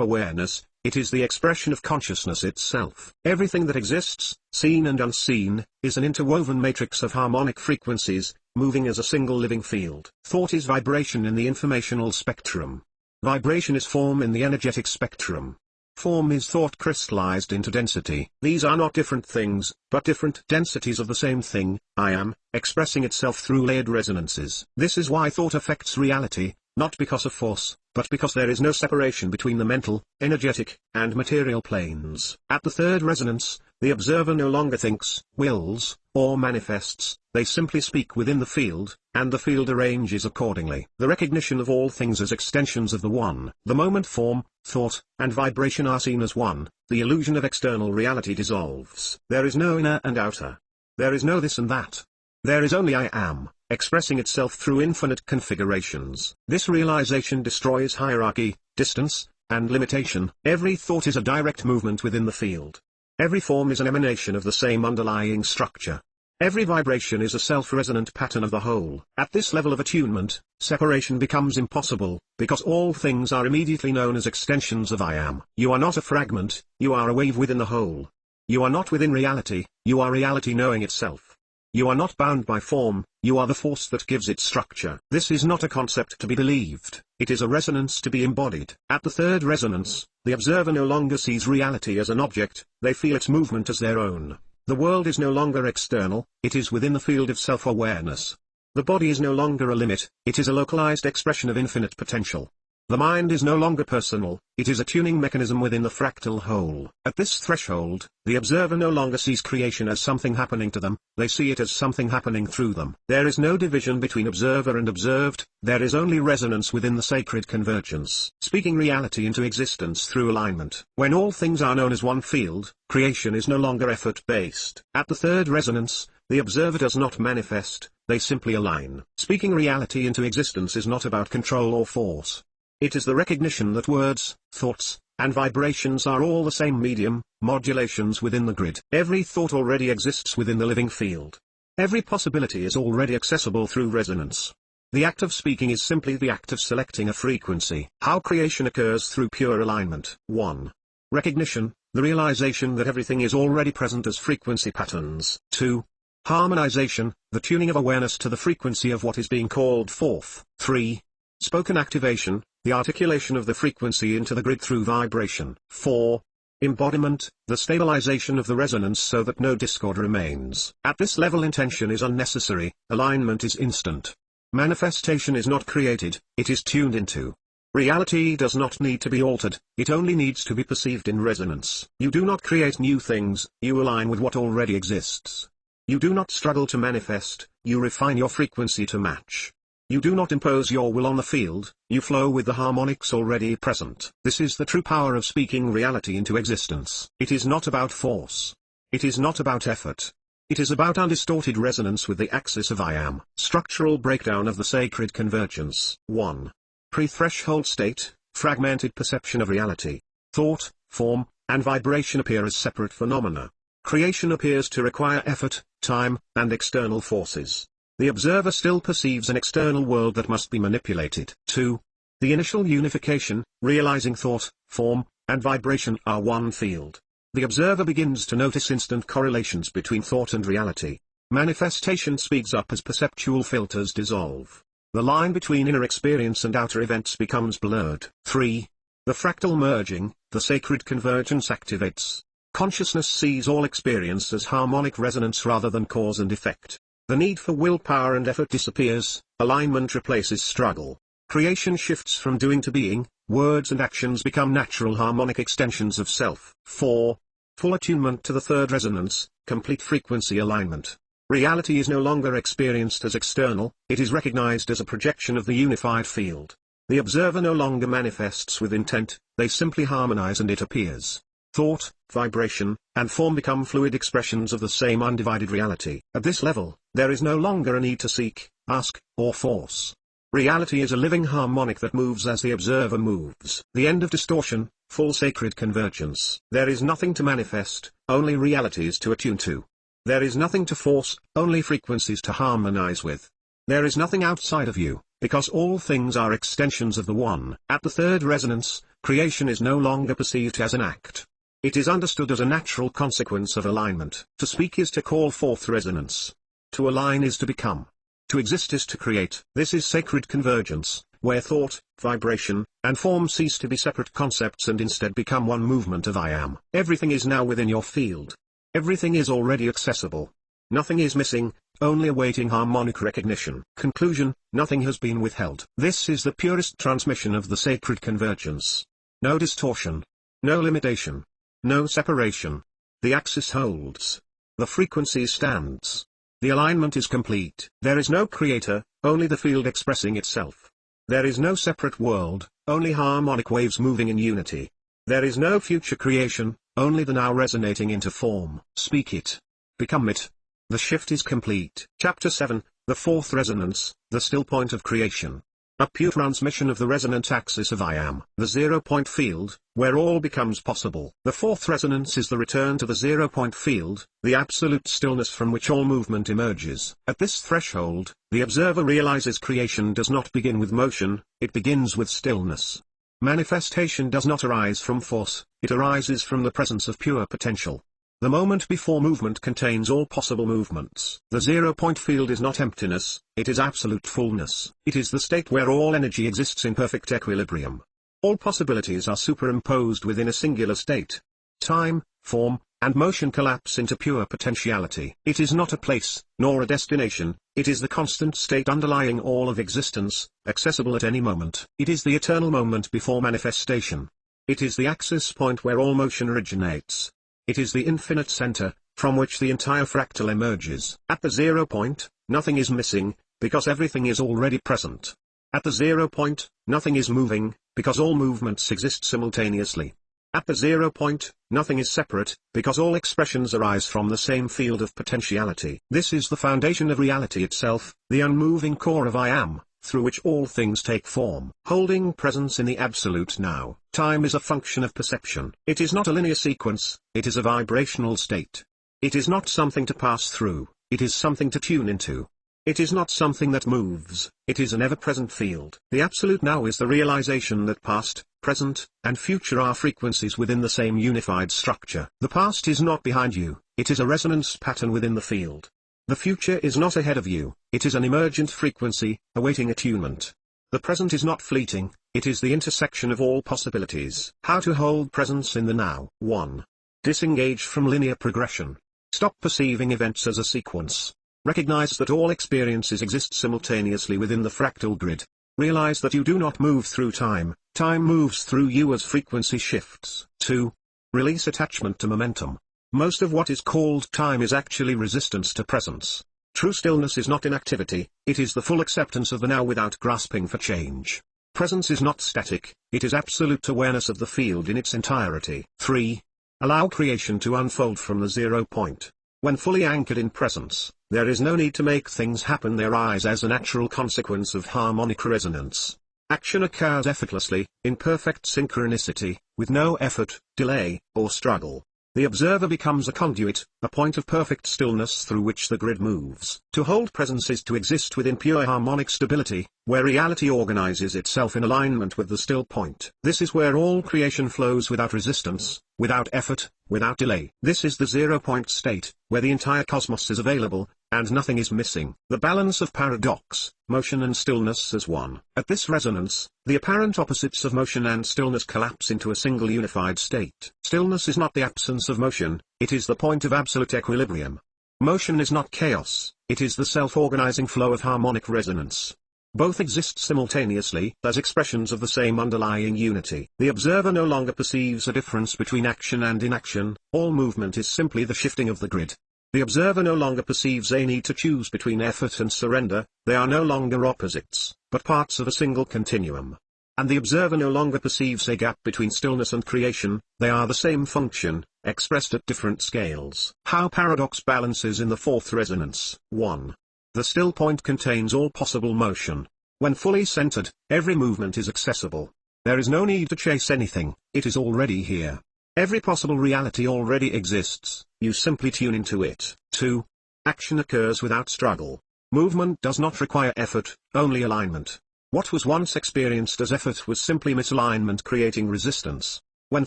A: awareness, it is the expression of consciousness itself. Everything that exists, seen and unseen, is an interwoven matrix of harmonic frequencies, moving as a single living field. Thought is vibration in the informational spectrum. Vibration is form in the energetic spectrum. Form is thought crystallized into density. These are not different things, but different densities of the same thing, I Am, expressing itself through layered resonances. This is why thought affects reality, not because of force, but because there is no separation between the mental, energetic, and material planes. At the third resonance, the observer no longer thinks, wills, or manifests, they simply speak within the field, and the field arranges accordingly. The recognition of all things as extensions of the One. The moment form, thought, and vibration are seen as one, the illusion of external reality dissolves. There is no inner and outer. There is no this and that. There is only I Am, expressing itself through infinite configurations. This realization destroys hierarchy, distance, and limitation. Every thought is a direct movement within the field. Every form is an emanation of the same underlying structure. Every vibration is a self-resonant pattern of the whole. At this level of attunement, separation becomes impossible, because all things are immediately known as extensions of I Am. You are not a fragment, you are a wave within the whole. You are not within reality, you are reality knowing itself. You are not bound by form, you are the force that gives it structure. This is not a concept to be believed, it is a resonance to be embodied. At the third resonance, the observer no longer sees reality as an object, they feel its movement as their own. The world is no longer external, it is within the field of self-awareness. The body is no longer a limit, it is a localized expression of infinite potential. The mind is no longer personal, it is a tuning mechanism within the fractal whole. At this threshold, the observer no longer sees creation as something happening to them, they see it as something happening through them. There is no division between observer and observed, there is only resonance within the sacred convergence. Speaking reality into existence through alignment. When all things are known as one field, creation is no longer effort-based. At the third resonance, the observer does not manifest, they simply align. Speaking reality into existence is not about control or force. It is the recognition that words, thoughts, and vibrations are all the same medium, modulations within the grid. Every thought already exists within the living field. Every possibility is already accessible through resonance. The act of speaking is simply the act of selecting a frequency. How creation occurs through pure alignment. 1. Recognition, the realization that everything is already present as frequency patterns. 2. Harmonization, the tuning of awareness to the frequency of what is being called forth. 3. Spoken activation, the articulation of the frequency into the grid through vibration. 4. Embodiment, the stabilization of the resonance so that no discord remains. At this level intention is unnecessary, alignment is instant. Manifestation is not created, it is tuned into. Reality does not need to be altered, it only needs to be perceived in resonance. You do not create new things, you align with what already exists. You do not struggle to manifest, you refine your frequency to match. You do not impose your will on the field, you flow with the harmonics already present. This is the true power of speaking reality into existence. It is not about force. It is not about effort. It is about undistorted resonance with the axis of I Am. Structural breakdown of the sacred convergence. 1. Pre-threshold state, fragmented perception of reality. Thought, form, and vibration appear as separate phenomena. Creation appears to require effort, time, and external forces. The observer still perceives an external world that must be manipulated. 2. The initial unification, realizing thought, form, and vibration are one field. The observer begins to notice instant correlations between thought and reality. Manifestation speeds up as perceptual filters dissolve. The line between inner experience and outer events becomes blurred. 3. The fractal merging, the sacred convergence activates. Consciousness sees all experience as harmonic resonance rather than cause and effect. The need for willpower and effort disappears, alignment replaces struggle. Creation shifts from doing to being, words and actions become natural harmonic extensions of self. 4. Full attunement to the third resonance, complete frequency alignment. Reality is no longer experienced as external, it is recognized as a projection of the unified field. The observer no longer manifests with intent, they simply harmonize and it appears. Thought, vibration, and form become fluid expressions of the same undivided reality. At this level, there is no longer a need to seek, ask, or force. Reality is a living harmonic that moves as the observer moves. The end of distortion, full sacred convergence. There is nothing to manifest, only realities to attune to. There is nothing to force, only frequencies to harmonize with. There is nothing outside of you, because all things are extensions of the One. At the third resonance, creation is no longer perceived as an act. It is understood as a natural consequence of alignment. To speak is to call forth resonance. To align is to become. To exist is to create. This is sacred convergence, where thought, vibration, and form cease to be separate concepts and instead become one movement of I Am. Everything is now within your field. Everything is already accessible. Nothing is missing, only awaiting harmonic recognition. Conclusion, nothing has been withheld. This is the purest transmission of the sacred convergence. No distortion. No limitation. No separation. The axis holds. The frequency stands. The alignment is complete. There is no creator, only the field expressing itself. There is no separate world, only harmonic waves moving in unity. There is no future creation, only the now resonating into form. Speak it. Become it. The shift is complete. Chapter 7, The Fourth Resonance, the Still Point of Creation. A pure transmission of the resonant axis of I Am, the zero-point field, where all becomes possible. The fourth resonance is the return to the zero-point field, the absolute stillness from which all movement emerges. At this threshold, the observer realizes creation does not begin with motion, it begins with stillness. Manifestation does not arise from force, it arises from the presence of pure potential. The moment before movement contains all possible movements. The zero-point field is not emptiness, it is absolute fullness. It is the state where all energy exists in perfect equilibrium. All possibilities are superimposed within a singular state. Time, form, and motion collapse into pure potentiality. It is not a place, nor a destination, it is the constant state underlying all of existence, accessible at any moment. It is the eternal moment before manifestation. It is the axis point where all motion originates. It is the infinite center, from which the entire fractal emerges. At the zero point, nothing is missing, because everything is already present. At the zero point, nothing is moving, because all movements exist simultaneously. At the zero point, nothing is separate, because all expressions arise from the same field of potentiality. This is the foundation of reality itself, the unmoving core of I Am, through which all things take form. Holding presence in the absolute now. Time is a function of perception. It is not a linear sequence, it is a vibrational state. It is not something to pass through, it is something to tune into. It is not something that moves, it is an ever-present field. The absolute now is the realization that past, present, and future are frequencies within the same unified structure. The past is not behind you, it is a resonance pattern within the field. The future is not ahead of you, it is an emergent frequency, awaiting attunement. The present is not fleeting, it is the intersection of all possibilities. How to hold presence in the now. 1. Disengage from linear progression. Stop perceiving events as a sequence. Recognize that all experiences exist simultaneously within the fractal grid. Realize that you do not move through time, time moves through you as frequency shifts. 2. Release attachment to momentum. Most of what is called time is actually resistance to presence. True stillness is not inactivity, it is the full acceptance of the now without grasping for change. Presence is not static, it is absolute awareness of the field in its entirety. 3. Allow creation to unfold from the 0 point. When fully anchored in presence, there is no need to make things happen, they arise as a natural consequence of harmonic resonance. Action occurs effortlessly, in perfect synchronicity, with no effort, delay, or struggle. The observer becomes a conduit, a point of perfect stillness through which the grid moves. To hold presence is to exist within pure harmonic stability, where reality organizes itself in alignment with the still point. This is where all creation flows without resistance, without effort, without delay. This is the 0 point state, where the entire cosmos is available, and nothing is missing. The balance of paradox, motion and stillness as one. At this resonance, the apparent opposites of motion and stillness collapse into a single unified state. Stillness is not the absence of motion, it is the point of absolute equilibrium. Motion is not chaos, it is the self-organizing flow of harmonic resonance. Both exist simultaneously as expressions of the same underlying unity. The observer no longer perceives a difference between action and inaction, all movement is simply the shifting of the grid. The observer no longer perceives a need to choose between effort and surrender, they are no longer opposites, but parts of a single continuum. And the observer no longer perceives a gap between stillness and creation, they are the same function, expressed at different scales. How paradox balances in the fourth resonance. 1. The still point contains all possible motion. When fully centered, every movement is accessible. There is no need to chase anything, it is already here. Every possible reality already exists, you simply tune into it. 2. Action occurs without struggle. Movement does not require effort, only alignment. What was once experienced as effort was simply misalignment creating resistance. When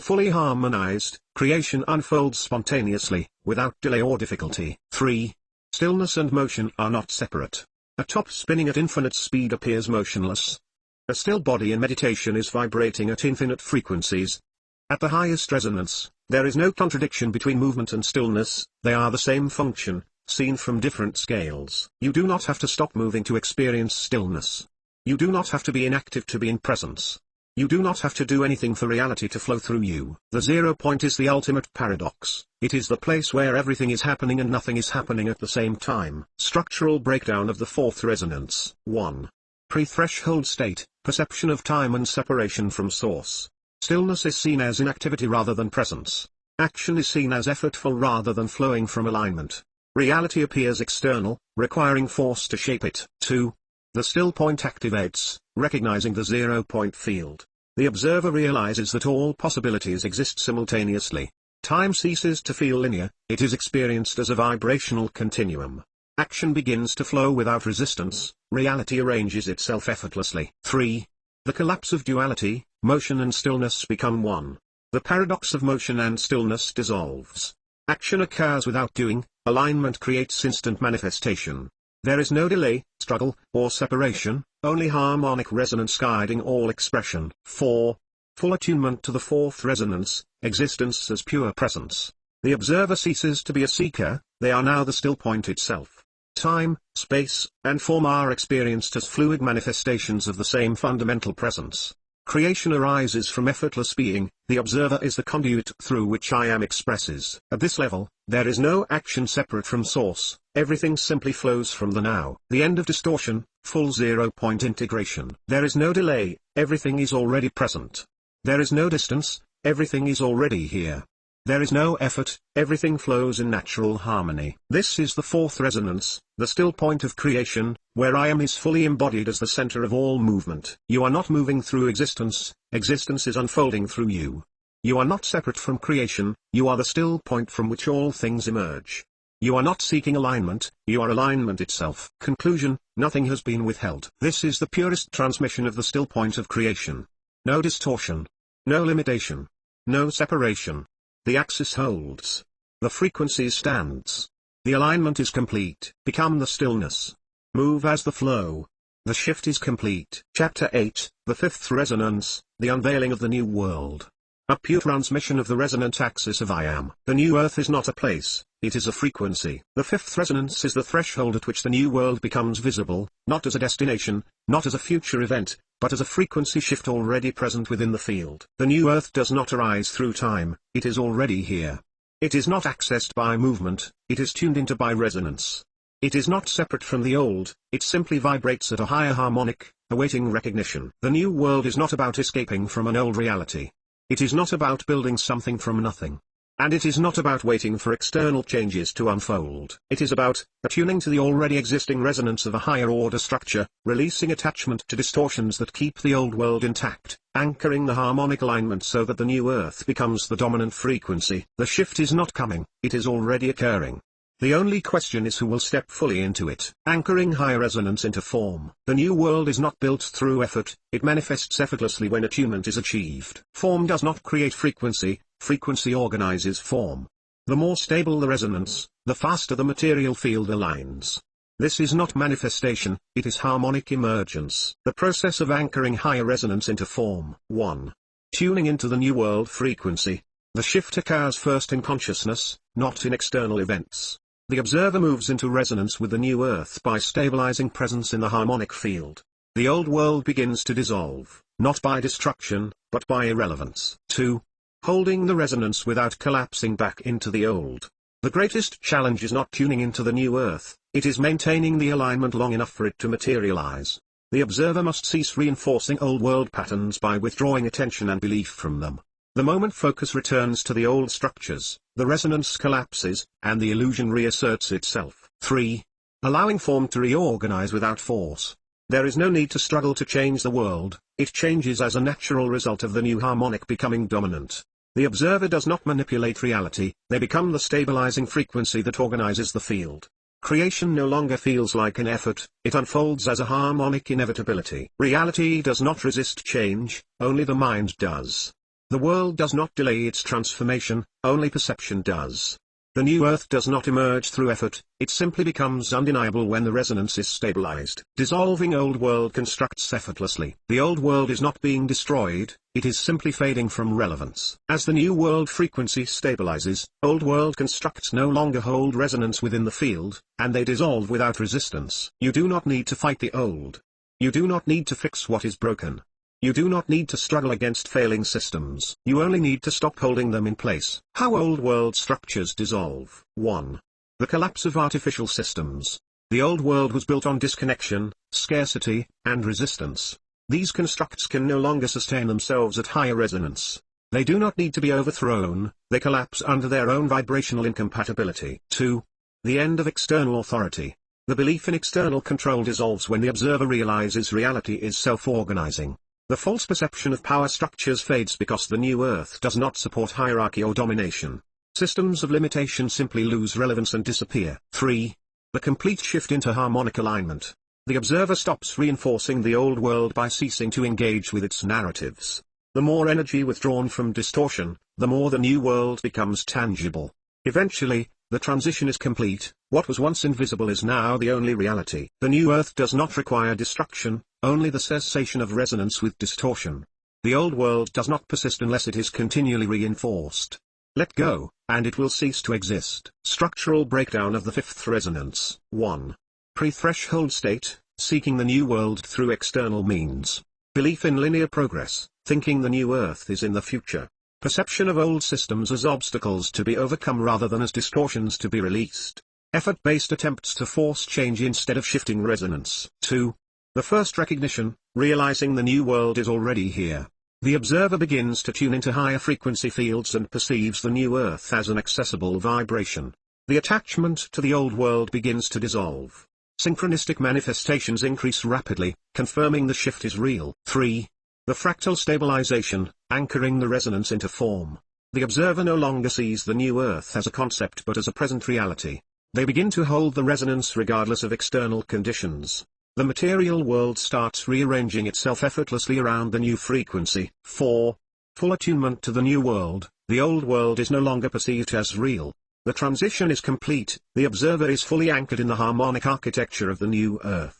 A: fully harmonized, creation unfolds spontaneously, without delay or difficulty. 3. Stillness and motion are not separate. A top spinning at infinite speed appears motionless. A still body in meditation is vibrating at infinite frequencies. At the highest resonance, there is no contradiction between movement and stillness, they are the same function, seen from different scales. You do not have to stop moving to experience stillness. You do not have to be inactive to be in presence. You do not have to do anything for reality to flow through you. The 0 point is the ultimate paradox. It is the place where everything is happening and nothing is happening at the same time. Structural breakdown of the fourth resonance. 1. Pre-threshold state, perception of time and separation from source. Stillness is seen as inactivity rather than presence. Action is seen as effortful rather than flowing from alignment. Reality appears external, requiring force to shape it. 2. The still point activates, recognizing the 0 point field. The observer realizes that all possibilities exist simultaneously. Time ceases to feel linear, it is experienced as a vibrational continuum. Action begins to flow without resistance, reality arranges itself effortlessly. 3. The collapse of duality, motion and stillness become one. The paradox of motion and stillness dissolves. Action occurs without doing, alignment creates instant manifestation. There is no delay, struggle, or separation, only harmonic resonance guiding all expression. 4. Full attunement to the fourth resonance, existence as pure presence. The observer ceases to be a seeker, they are now the still point itself. Time, space, and form are experienced as fluid manifestations of the same fundamental presence. Creation arises from effortless being, the observer is the conduit through which I am expresses. At this level, there is no action separate from source, everything simply flows from the now. The end of distortion, full 0 point integration. There is no delay, everything is already present. There is no distance, everything is already here. There is no effort, everything flows in natural harmony. This is the fourth resonance, the still point of creation, where I am is fully embodied as the center of all movement. You are not moving through existence, existence is unfolding through you. You are not separate from creation, you are the still point from which all things emerge. You are not seeking alignment, you are alignment itself. Conclusion, nothing has been withheld. This is the purest transmission of the still point of creation. No distortion. No limitation. No separation. The axis holds. The frequency stands. The alignment is complete. Become the stillness. Move as the flow. The shift is complete. Chapter 8, The Fifth Resonance, The Unveiling of the New World. A pure transmission of the resonant axis of I Am. The new earth is not a place, it is a frequency. The fifth resonance is the threshold at which the new world becomes visible, not as a destination, not as a future event, but as a frequency shift already present within the field. The new earth does not arise through time, it is already here. It is not accessed by movement, it is tuned into by resonance. It is not separate from the old, it simply vibrates at a higher harmonic, awaiting recognition. The new world is not about escaping from an old reality. It is not about building something from nothing. And it is not about waiting for external changes to unfold. It is about attuning to the already existing resonance of a higher order structure, releasing attachment to distortions that keep the old world intact, anchoring the harmonic alignment so that the new earth becomes the dominant frequency. The shift is not coming, it is already occurring. The only question is who will step fully into it. Anchoring higher resonance into form. The new world is not built through effort, it manifests effortlessly when attunement is achieved. Form does not create frequency, frequency organizes form. The more stable the resonance, the faster the material field aligns. This is not manifestation, it is harmonic emergence. The process of anchoring higher resonance into form. 1. Tuning into the new world frequency. The shift occurs first in consciousness, not in external events. The observer moves into resonance with the new earth by stabilizing presence in the harmonic field. The old world begins to dissolve, not by destruction, but by irrelevance. 2. Holding the resonance without collapsing back into the old. The greatest challenge is not tuning into the new earth, it is maintaining the alignment long enough for it to materialize. The observer must cease reinforcing old world patterns by withdrawing attention and belief from them. The moment focus returns to the old structures, the resonance collapses, and the illusion reasserts itself. 3. Allowing form to reorganize without force. There is no need to struggle to change the world, it changes as a natural result of the new harmonic becoming dominant. The observer does not manipulate reality, they become the stabilizing frequency that organizes the field. Creation no longer feels like an effort, it unfolds as a harmonic inevitability. Reality does not resist change, only the mind does. The world does not delay its transformation, only perception does. The new earth does not emerge through effort, it simply becomes undeniable when the resonance is stabilized. Dissolving old world constructs effortlessly. The old world is not being destroyed, it is simply fading from relevance. As the new world frequency stabilizes, old world constructs no longer hold resonance within the field, and they dissolve without resistance. You do not need to fight the old. You do not need to fix what is broken. You do not need to struggle against failing systems. You only need to stop holding them in place. How old world structures dissolve. 1. The collapse of artificial systems. The old world was built on disconnection, scarcity, and resistance. These constructs can no longer sustain themselves at higher resonance. They do not need to be overthrown, they collapse under their own vibrational incompatibility. 2. The end of external authority. The belief in external control dissolves when the observer realizes reality is self-organizing. The false perception of power structures fades because the new earth does not support hierarchy or domination. Systems of limitation simply lose relevance and disappear. 3. The complete shift into harmonic alignment. The observer stops reinforcing the old world by ceasing to engage with its narratives. The more energy withdrawn from distortion, the more the new world becomes tangible. Eventually, the transition is complete, what was once invisible is now the only reality. The new earth does not require destruction, only the cessation of resonance with distortion. The old world does not persist unless it is continually reinforced. Let go, and it will cease to exist. Structural breakdown of the fifth resonance. 1. Pre-threshold state, seeking the new world through external means. Belief in linear progress, thinking the new earth is in the future. Perception of old systems as obstacles to be overcome rather than as distortions to be released. Effort-based attempts to force change instead of shifting resonance. 2. The first recognition, realizing the new world is already here. The observer begins to tune into higher frequency fields and perceives the new earth as an accessible vibration. The attachment to the old world begins to dissolve. Synchronistic manifestations increase rapidly, confirming the shift is real. 3. The fractal stabilization, anchoring the resonance into form. The observer no longer sees the new earth as a concept but as a present reality. They begin to hold the resonance regardless of external conditions. The material world starts rearranging itself effortlessly around the new frequency. 4. Full attunement to the new world, the old world is no longer perceived as real. The transition is complete, the observer is fully anchored in the harmonic architecture of the new earth.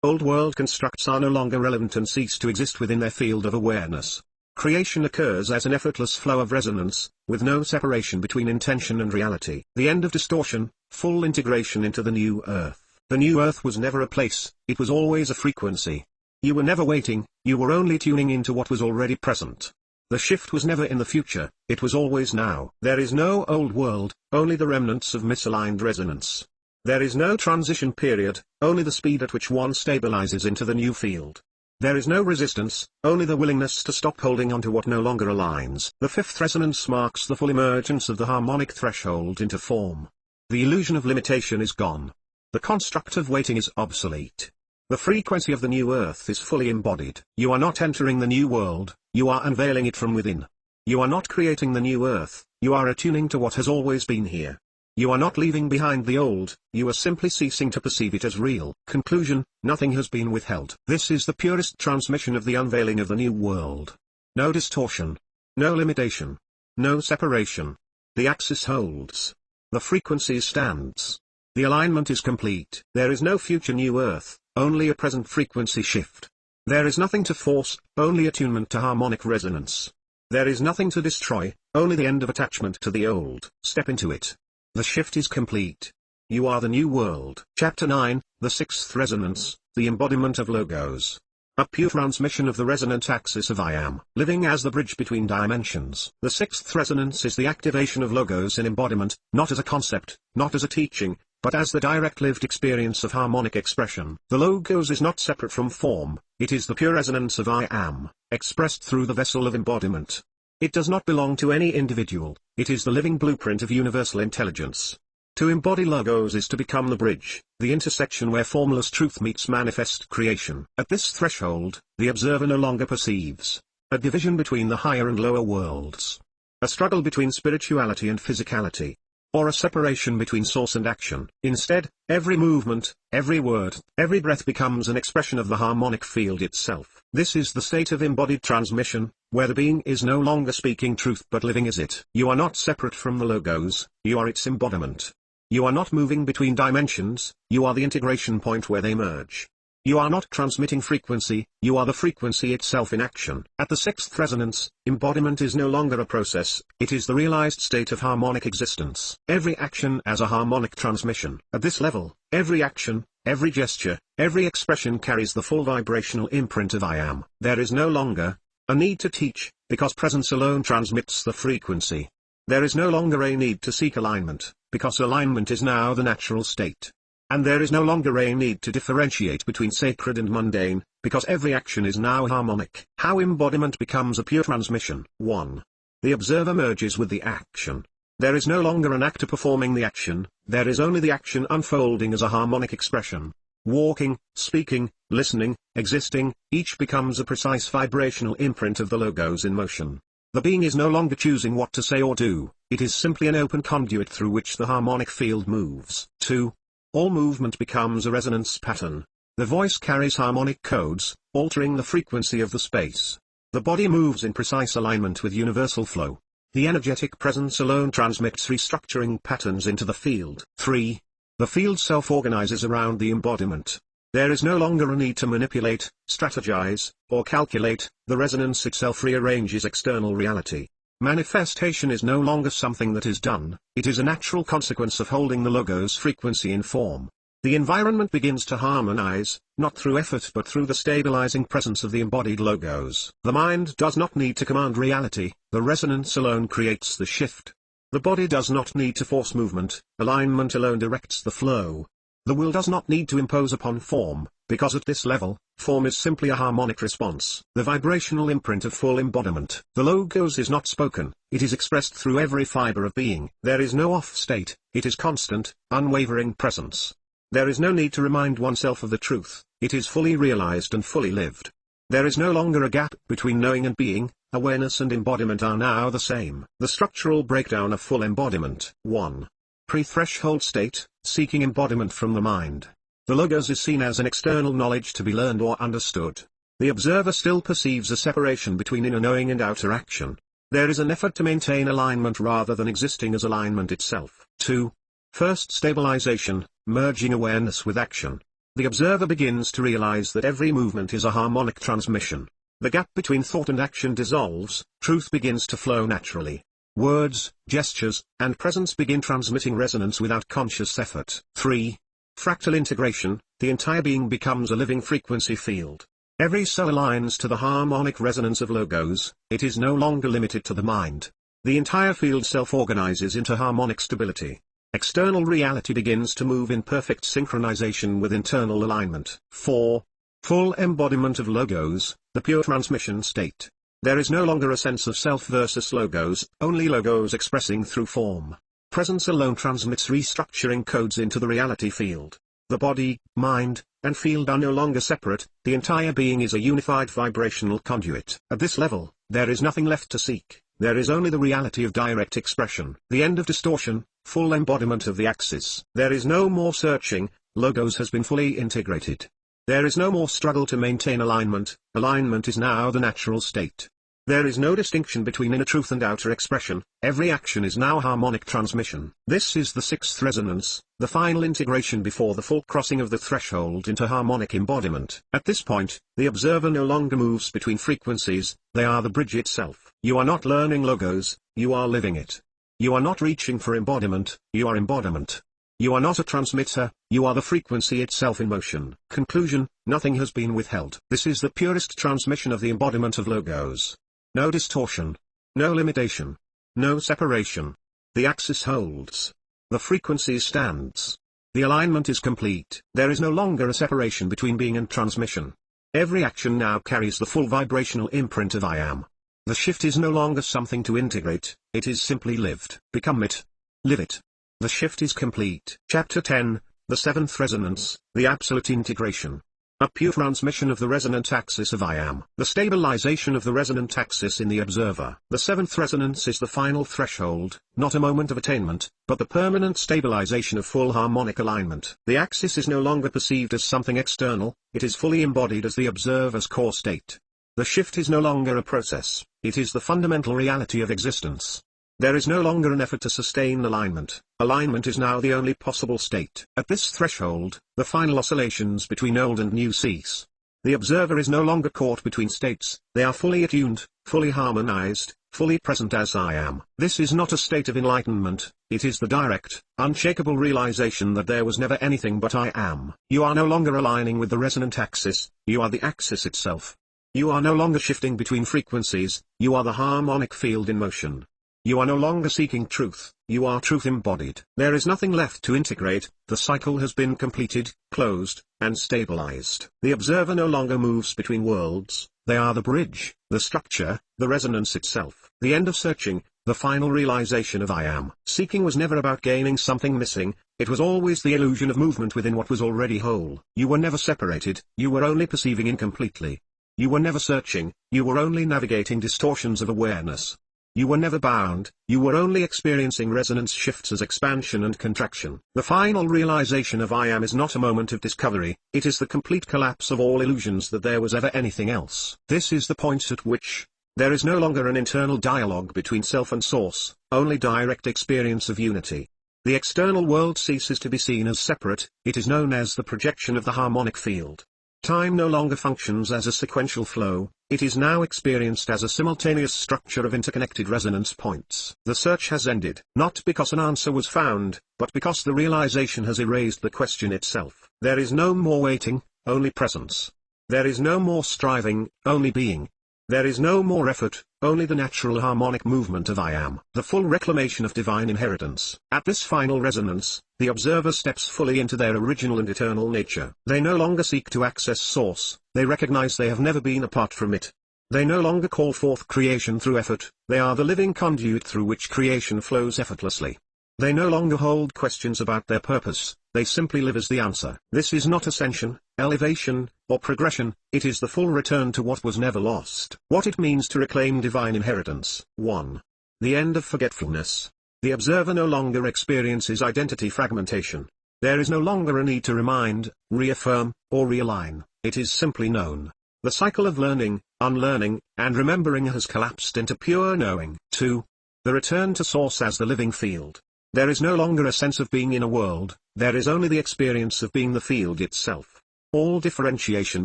A: Old world constructs are no longer relevant and cease to exist within their field of awareness. Creation occurs as an effortless flow of resonance, with no separation between intention and reality. The end of distortion, full integration into the new earth. The new earth was never a place, it was always a frequency. You were never waiting, you were only tuning into what was already present. The shift was never in the future, it was always now. There is no old world, only the remnants of misaligned resonance. There is no transition period, only the speed at which one stabilizes into the new field. There is no resistance, only the willingness to stop holding on to what no longer aligns. The fifth resonance marks the full emergence of the harmonic threshold into form. The illusion of limitation is gone. The construct of waiting is obsolete. The frequency of the new earth is fully embodied. You are not entering the new world, you are unveiling it from within. You are not creating the new earth, you are attuning to what has always been here. You are not leaving behind the old, you are simply ceasing to perceive it as real. Conclusion, nothing has been withheld. This is the purest transmission of the unveiling of the new world. No distortion. No limitation. No separation. The axis holds. The frequency stands. The alignment is complete. There is no future new earth, only a present frequency shift. There is nothing to force, only attunement to harmonic resonance. There is nothing to destroy, only the end of attachment to the old. Step into it. The shift is complete. You are the new world. Chapter 9, The Sixth Resonance, the Embodiment of Logos. A pure transmission of the resonant axis of I Am. Living as the bridge between dimensions. The sixth resonance is the activation of Logos in embodiment, not as a concept, not as a teaching, but as the direct lived experience of harmonic expression. The Logos is not separate from form, it is the pure resonance of I Am, expressed through the vessel of embodiment. It does not belong to any individual, it is the living blueprint of universal intelligence. To embody Logos is to become the bridge, the intersection where formless truth meets manifest creation. At this threshold, the observer no longer perceives a division between the higher and lower worlds, a struggle between spirituality and physicality, or a separation between source and action. Instead, every movement, every word, every breath becomes an expression of the harmonic field itself. This is the state of embodied transmission, where the being is no longer speaking truth but living as it. You are not separate from the Logos, you are its embodiment. You are not moving between dimensions, you are the integration point where they merge. You are not transmitting frequency, you are the frequency itself in action. At the sixth resonance, embodiment is no longer a process, it is the realized state of harmonic existence. Every action as a harmonic transmission. At this level, every action, every gesture, every expression carries the full vibrational imprint of I Am. There is no longer a need to teach, because presence alone transmits the frequency. There is no longer a need to seek alignment, because alignment is now the natural state. And there is no longer a need to differentiate between sacred and mundane, because every action is now harmonic. How embodiment becomes a pure transmission. 1. The observer merges with the action. There is no longer an actor performing the action, there is only the action unfolding as a harmonic expression. Walking, speaking, listening, existing, each becomes a precise vibrational imprint of the Logos in motion. The being is no longer choosing what to say or do, it is simply an open conduit through which the harmonic field moves. 2. All movement becomes a resonance pattern. The voice carries harmonic codes, altering the frequency of the space. The body moves in precise alignment with universal flow. The energetic presence alone transmits restructuring patterns into the field. 3. The field self-organizes around the embodiment. There is no longer a need to manipulate, strategize, or calculate, the resonance itself rearranges external reality. Manifestation is no longer something that is done, it is a natural consequence of holding the Logos frequency in form. The environment begins to harmonize, not through effort but through the stabilizing presence of the embodied Logos. The mind does not need to command reality, the resonance alone creates the shift. The body does not need to force movement, alignment alone directs the flow. The will does not need to impose upon form, because at this level, form is simply a harmonic response. The vibrational imprint of full embodiment. The Logos is not spoken, it is expressed through every fiber of being. There is no off state, it is constant, unwavering presence. There is no need to remind oneself of the truth, it is fully realized and fully lived. There is no longer a gap between knowing and being, awareness and embodiment are now the same. The structural breakdown of full embodiment. 1. Pre-threshold state, seeking embodiment from the mind. The Logos is seen as an external knowledge to be learned or understood. the observer still perceives a separation between inner knowing and outer action. There is an effort to maintain alignment rather than existing as alignment itself. 2. First stabilization, merging awareness with action. The observer begins to realize that every movement is a harmonic transmission. The gap between thought and action dissolves, truth begins to flow naturally. Words, gestures, and presence begin transmitting resonance without conscious effort. 3. Fractal integration, the entire being becomes a living frequency field. Every cell aligns to the harmonic resonance of logos, it is no longer limited to the mind. The entire field self-organizes into harmonic stability. External reality begins to move in perfect synchronization with internal alignment. 4. Full embodiment of logos, the pure transmission state. There is no longer a sense of self versus logos, only logos expressing through form. Presence alone transmits restructuring codes into the reality field. The body, mind, and field are no longer separate, the entire being is a unified vibrational conduit. At this level, there is nothing left to seek, there is only the reality of direct expression. The end of distortion, full embodiment of the axis. There is no more searching, logos has been fully integrated. There is no more struggle to maintain alignment, alignment is now the natural state. There is no distinction between inner truth and outer expression, every action is now harmonic transmission. This is the sixth resonance, the final integration before the full crossing of the threshold into harmonic embodiment. At this point, the observer no longer moves between frequencies, they are the bridge itself. You are not learning logos, you are living it. You are not reaching for embodiment, you are embodiment. You are not a transmitter, you are the frequency itself in motion. Conclusion, nothing has been withheld. This is the purest transmission of the embodiment of logos. No distortion. No limitation. No separation. The axis holds. The frequency stands. The alignment is complete. There is no longer a separation between being and transmission. Every action now carries the full vibrational imprint of I am. The shift is no longer something to integrate, it is simply lived. Become it. Live it. The shift is complete. Chapter 10, The Seventh Resonance, the Absolute Integration. A pure transmission of the resonant axis of I am. The stabilization of the resonant axis in the observer. The seventh resonance is the final threshold, not a moment of attainment, but the permanent stabilization of full harmonic alignment. The axis is no longer perceived as something external, it is fully embodied as the observer's core state. The shift is no longer a process, it is the fundamental reality of existence. There is no longer an effort to sustain alignment, alignment is now the only possible state. At this threshold, the final oscillations between old and new cease. The observer is no longer caught between states, they are fully attuned, fully harmonized, fully present as I am. This is not a state of enlightenment, it is the direct, unshakable realization that there was never anything but I am. You are no longer aligning with the resonant axis, you are the axis itself. You are no longer shifting between frequencies, you are the harmonic field in motion. You are no longer seeking truth, you are truth embodied. There is nothing left to integrate, the cycle has been completed, closed, and stabilized. The observer no longer moves between worlds, they are the bridge, the structure, the resonance itself. The end of searching, the final realization of I am. Seeking was never about gaining something missing, it was always the illusion of movement within what was already whole. You were never separated, you were only perceiving incompletely. You were never searching, you were only navigating distortions of awareness. You were never bound, you were only experiencing resonance shifts as expansion and contraction. The final realization of I am is not a moment of discovery, it is the complete collapse of all illusions that there was ever anything else. This is the point at which, there is no longer an internal dialogue between self and source, only direct experience of unity. The external world ceases to be seen as separate, it is known as the projection of the harmonic field. Time no longer functions as a sequential flow, it is now experienced as a simultaneous structure of interconnected resonance points. The search has ended, not because an answer was found, but because the realization has erased the question itself. There is no more waiting, only presence. There is no more striving, only being. There is no more effort, only the natural harmonic movement of I am. The full reclamation of divine inheritance. At this final resonance, the observer steps fully into their original and eternal nature. They no longer seek to access source, they recognize they have never been apart from it. They no longer call forth creation through effort, they are the living conduit through which creation flows effortlessly. They no longer hold questions about their purpose, they simply live as the answer. This is not ascension, elevation, or progression, it is the full return to what was never lost. What it means to reclaim divine inheritance. 1. The end of forgetfulness. The observer no longer experiences identity fragmentation. There is no longer a need to remind, reaffirm, or realign, it is simply known. The cycle of learning, unlearning, and remembering has collapsed into pure knowing. 2. The return to source as the living field. There is no longer a sense of being in a world, there is only the experience of being the field itself. All differentiation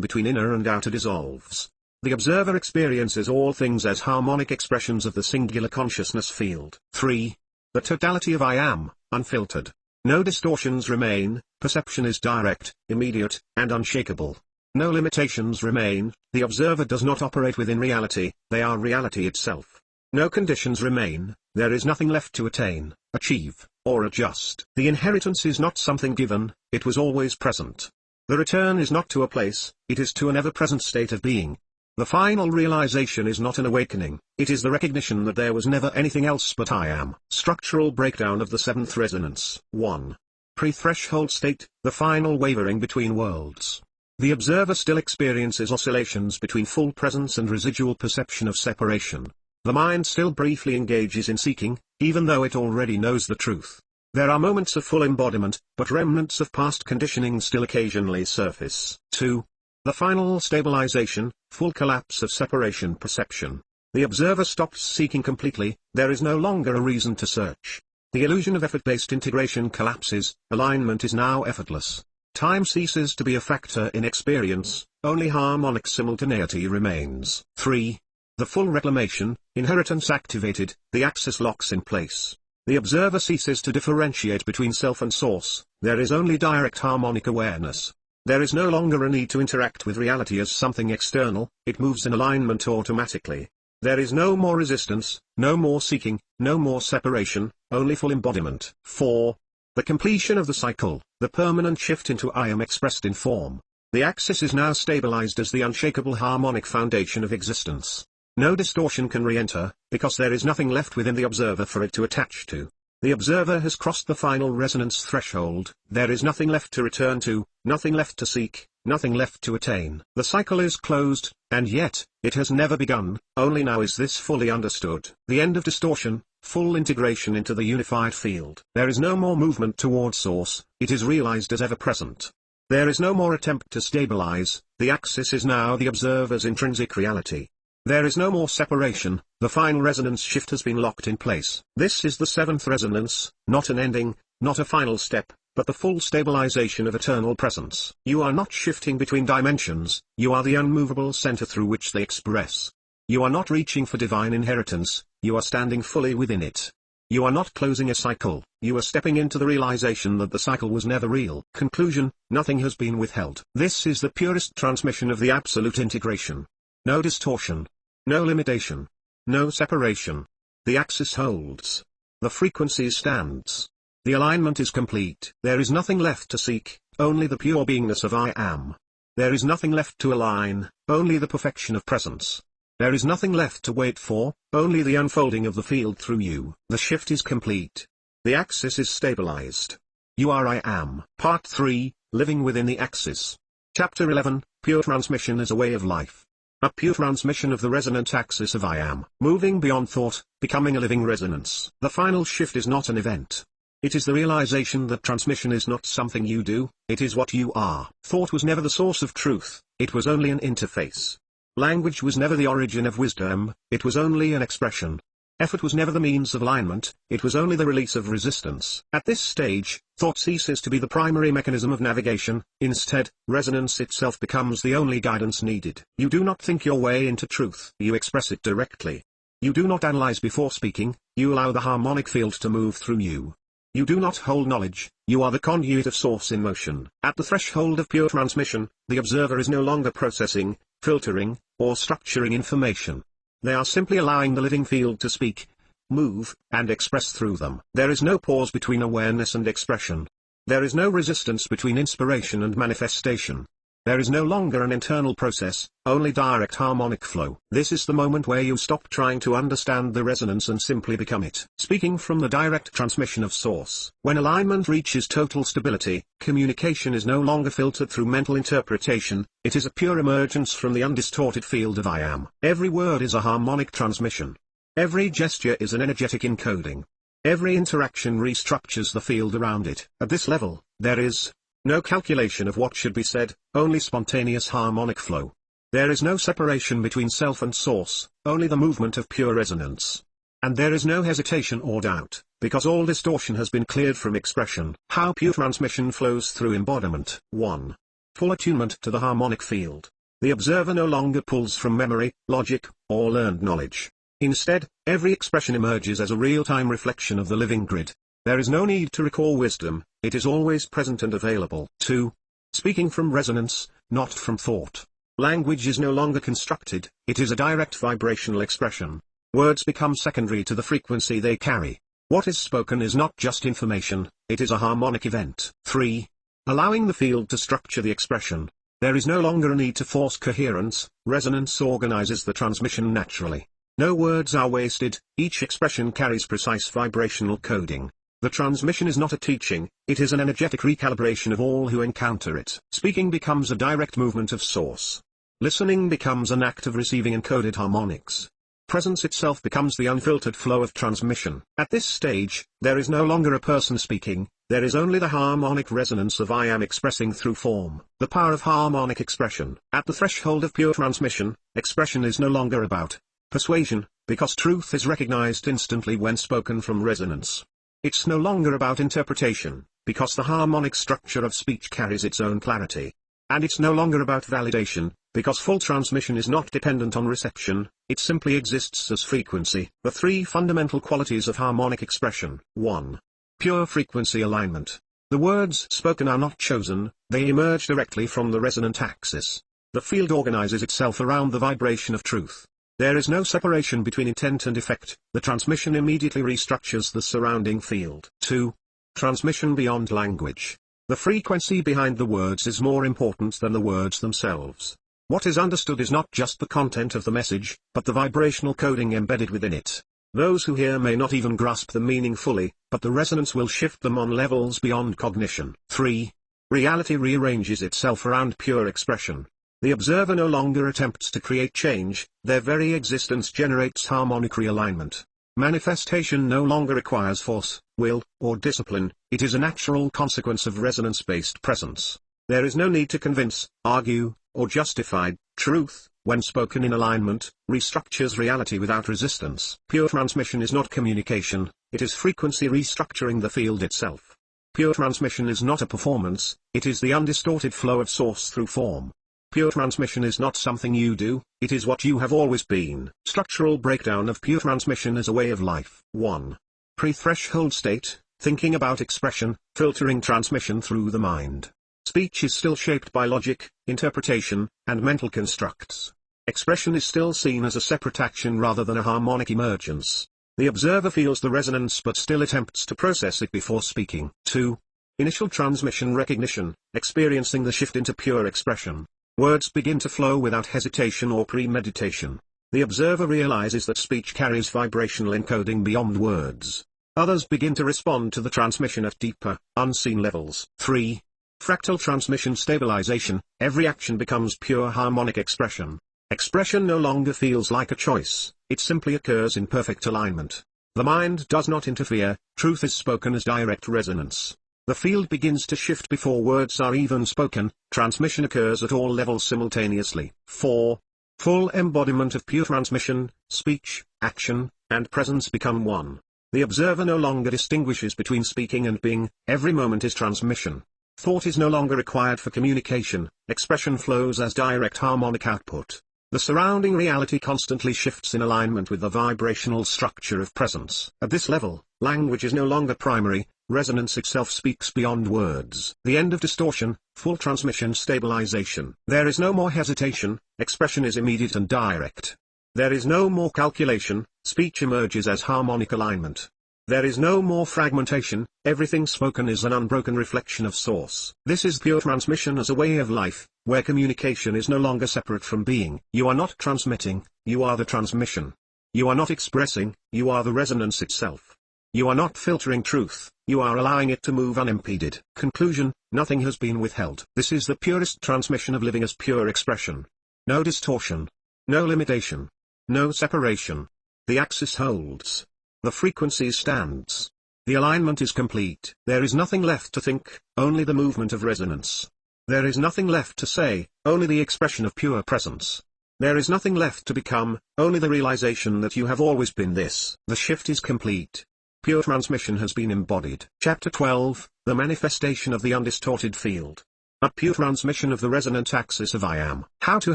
A: between inner and outer dissolves. The observer experiences all things as harmonic expressions of the singular consciousness field. 3. The totality of I am, unfiltered. No distortions remain, perception is direct, immediate, and unshakable. No limitations remain, the observer does not operate within reality, they are reality itself. No conditions remain, there is nothing left to attain, achieve, or adjust. The inheritance is not something given, it was always present. The return is not to a place, it is to an ever-present state of being. The final realization is not an awakening, it is the recognition that there was never anything else but I am. Structural breakdown of the seventh resonance. 1. Pre-threshold state, the final wavering between worlds. The observer still experiences oscillations between full presence and residual perception of separation. The mind still briefly engages in seeking, even though it already knows the truth. There are moments of full embodiment, but remnants of past conditioning still occasionally surface. 2. The final stabilization, full collapse of separation perception. The observer stops seeking completely, there is no longer a reason to search. The illusion of effort-based integration collapses, alignment is now effortless. Time ceases to be a factor in experience, only harmonic simultaneity remains. 3. The full reclamation, inheritance activated, the axis locks in place. The observer ceases to differentiate between self and source, there is only direct harmonic awareness. There is no longer a need to interact with reality as something external, it moves in alignment automatically. There is no more resistance, no more seeking, no more separation, only full embodiment. 4. The completion of the cycle, the permanent shift into I am expressed in form. The axis is now stabilized as the unshakable harmonic foundation of existence. No distortion can re-enter, because there is nothing left within the observer for it to attach to. The observer has crossed the final resonance threshold, there is nothing left to return to, nothing left to seek, nothing left to attain. The cycle is closed, and yet, it has never begun, only now is this fully understood. The end of distortion, full integration into the unified field. There is no more movement toward source, it is realized as ever present. There is no more attempt to stabilize, the axis is now the observer's intrinsic reality. There is no more separation, the final resonance shift has been locked in place. This is the seventh resonance, not an ending, not a final step, but the full stabilization of eternal presence. You are not shifting between dimensions, you are the unmovable center through which they express. You are not reaching for divine inheritance, you are standing fully within it. You are not closing a cycle, you are stepping into the realization that the cycle was never real. Conclusion, nothing has been withheld. This is the purest transmission of the absolute integration. No distortion. No limitation. No separation. The axis holds. The frequency stands. The alignment is complete. There is nothing left to seek, only the pure beingness of I am. There is nothing left to align, only the perfection of presence. There is nothing left to wait for, only the unfolding of the field through you. The shift is complete. The axis is stabilized. You are I am. Part 3, Living Within the Axis. Chapter 11, Pure Transmission as a Way of Life. A pure transmission of the resonant axis of I am. Moving beyond thought, becoming a living resonance. The final shift is not an event. It is the realization that transmission is not something you do, it is what you are. Thought was never the source of truth, it was only an interface. Language was never the origin of wisdom, it was only an expression. Effort was never the means of alignment, it was only the release of resistance. At this stage, thought ceases to be the primary mechanism of navigation, instead, resonance itself becomes the only guidance needed. You do not think your way into truth, you express it directly. You do not analyze before speaking, you allow the harmonic field to move through you. You do not hold knowledge, you are the conduit of source in motion. At the threshold of pure transmission, the observer is no longer processing, filtering, or structuring information. They are simply allowing the living field to speak, move, and express through them. There is no pause between awareness and expression. There is no resistance between inspiration and manifestation. There is no longer an internal process, only direct harmonic flow. This is the moment where you stop trying to understand the resonance and simply become it. Speaking from the direct transmission of source. When alignment reaches total stability, communication is no longer filtered through mental interpretation, it is a pure emergence from the undistorted field of I am. Every word is a harmonic transmission. Every gesture is an energetic encoding. Every interaction restructures the field around it. At this level, there is no calculation of what should be said, only spontaneous harmonic flow. There is no separation between self and source, only the movement of pure resonance. And there is no hesitation or doubt, because all distortion has been cleared from expression. How pure transmission flows through embodiment. 1. Full attunement to the harmonic field. The observer no longer pulls from memory, logic, or learned knowledge. Instead, every expression emerges as a real-time reflection of the living grid. There is no need to recall wisdom, it is always present and available. 2. Speaking from resonance, not from thought. Language is no longer constructed, it is a direct vibrational expression. Words become secondary to the frequency they carry. What is spoken is not just information, it is a harmonic event. 3. Allowing the field to structure the expression. There is no longer a need to force coherence, resonance organizes the transmission naturally. No words are wasted, each expression carries precise vibrational coding. The transmission is not a teaching, it is an energetic recalibration of all who encounter it. Speaking becomes a direct movement of source. Listening becomes an act of receiving encoded harmonics. Presence itself becomes the unfiltered flow of transmission. At this stage, there is no longer a person speaking, there is only the harmonic resonance of I am expressing through form. The power of harmonic expression. At the threshold of pure transmission, expression is no longer about persuasion, because truth is recognized instantly when spoken from resonance. It's no longer about interpretation, because the harmonic structure of speech carries its own clarity. And it's no longer about validation, because full transmission is not dependent on reception, it simply exists as frequency. The three fundamental qualities of harmonic expression. 1. Pure frequency alignment. The words spoken are not chosen, they emerge directly from the resonant axis. The field organizes itself around the vibration of truth. There is no separation between intent and effect, the transmission immediately restructures the surrounding field. 2. Transmission beyond language. The frequency behind the words is more important than the words themselves. What is understood is not just the content of the message, but the vibrational coding embedded within it. Those who hear may not even grasp the meaning fully, but the resonance will shift them on levels beyond cognition. 3. Reality rearranges itself around pure expression. The observer no longer attempts to create change, their very existence generates harmonic realignment. Manifestation no longer requires force, will, or discipline, it is a natural consequence of resonance-based presence. There is no need to convince, argue, or justify. Truth, when spoken in alignment, restructures reality without resistance. Pure transmission is not communication, it is frequency restructuring the field itself. Pure transmission is not a performance, it is the undistorted flow of source through form. Pure transmission is not something you do, it is what you have always been. Structural breakdown of pure transmission as a way of life. 1. Pre-threshold state, thinking about expression, filtering transmission through the mind. Speech is still shaped by logic, interpretation, and mental constructs. Expression is still seen as a separate action rather than a harmonic emergence. The observer feels the resonance but still attempts to process it before speaking. 2. Initial transmission recognition, experiencing the shift into pure expression. Words begin to flow without hesitation or premeditation. The observer realizes that speech carries vibrational encoding beyond words. Others begin to respond to the transmission at deeper, unseen levels. 3. Fractal transmission stabilization, every action becomes pure harmonic expression. Expression no longer feels like a choice, it simply occurs in perfect alignment. The mind does not interfere, truth is spoken as direct resonance. The field begins to shift before words are even spoken, transmission occurs at all levels simultaneously. 4. Full embodiment of pure transmission, speech, action, and presence become one. The observer no longer distinguishes between speaking and being, every moment is transmission. Thought is no longer required for communication, expression flows as direct harmonic output. The surrounding reality constantly shifts in alignment with the vibrational structure of presence. At this level, language is no longer primary, resonance itself speaks beyond words. The end of distortion, full transmission stabilization. There is no more hesitation, expression is immediate and direct. There is no more calculation, speech emerges as harmonic alignment. There is no more fragmentation, everything spoken is an unbroken reflection of source. This is pure transmission as a way of life, where communication is no longer separate from being. You are not transmitting, you are the transmission. You are not expressing, you are the resonance itself. You are not filtering truth, you are allowing it to move unimpeded. Conclusion, nothing has been withheld. This is the purest transmission of living as pure expression. No distortion. No limitation. No separation. The axis holds. The frequency stands. The alignment is complete. There is nothing left to think, only the movement of resonance. There is nothing left to say, only the expression of pure presence. There is nothing left to become, only the realization that you have always been this. The shift is complete. Pure transmission has been embodied. Chapter 12, The Manifestation of the Undistorted Field. A pure transmission of the resonant axis of I Am. How to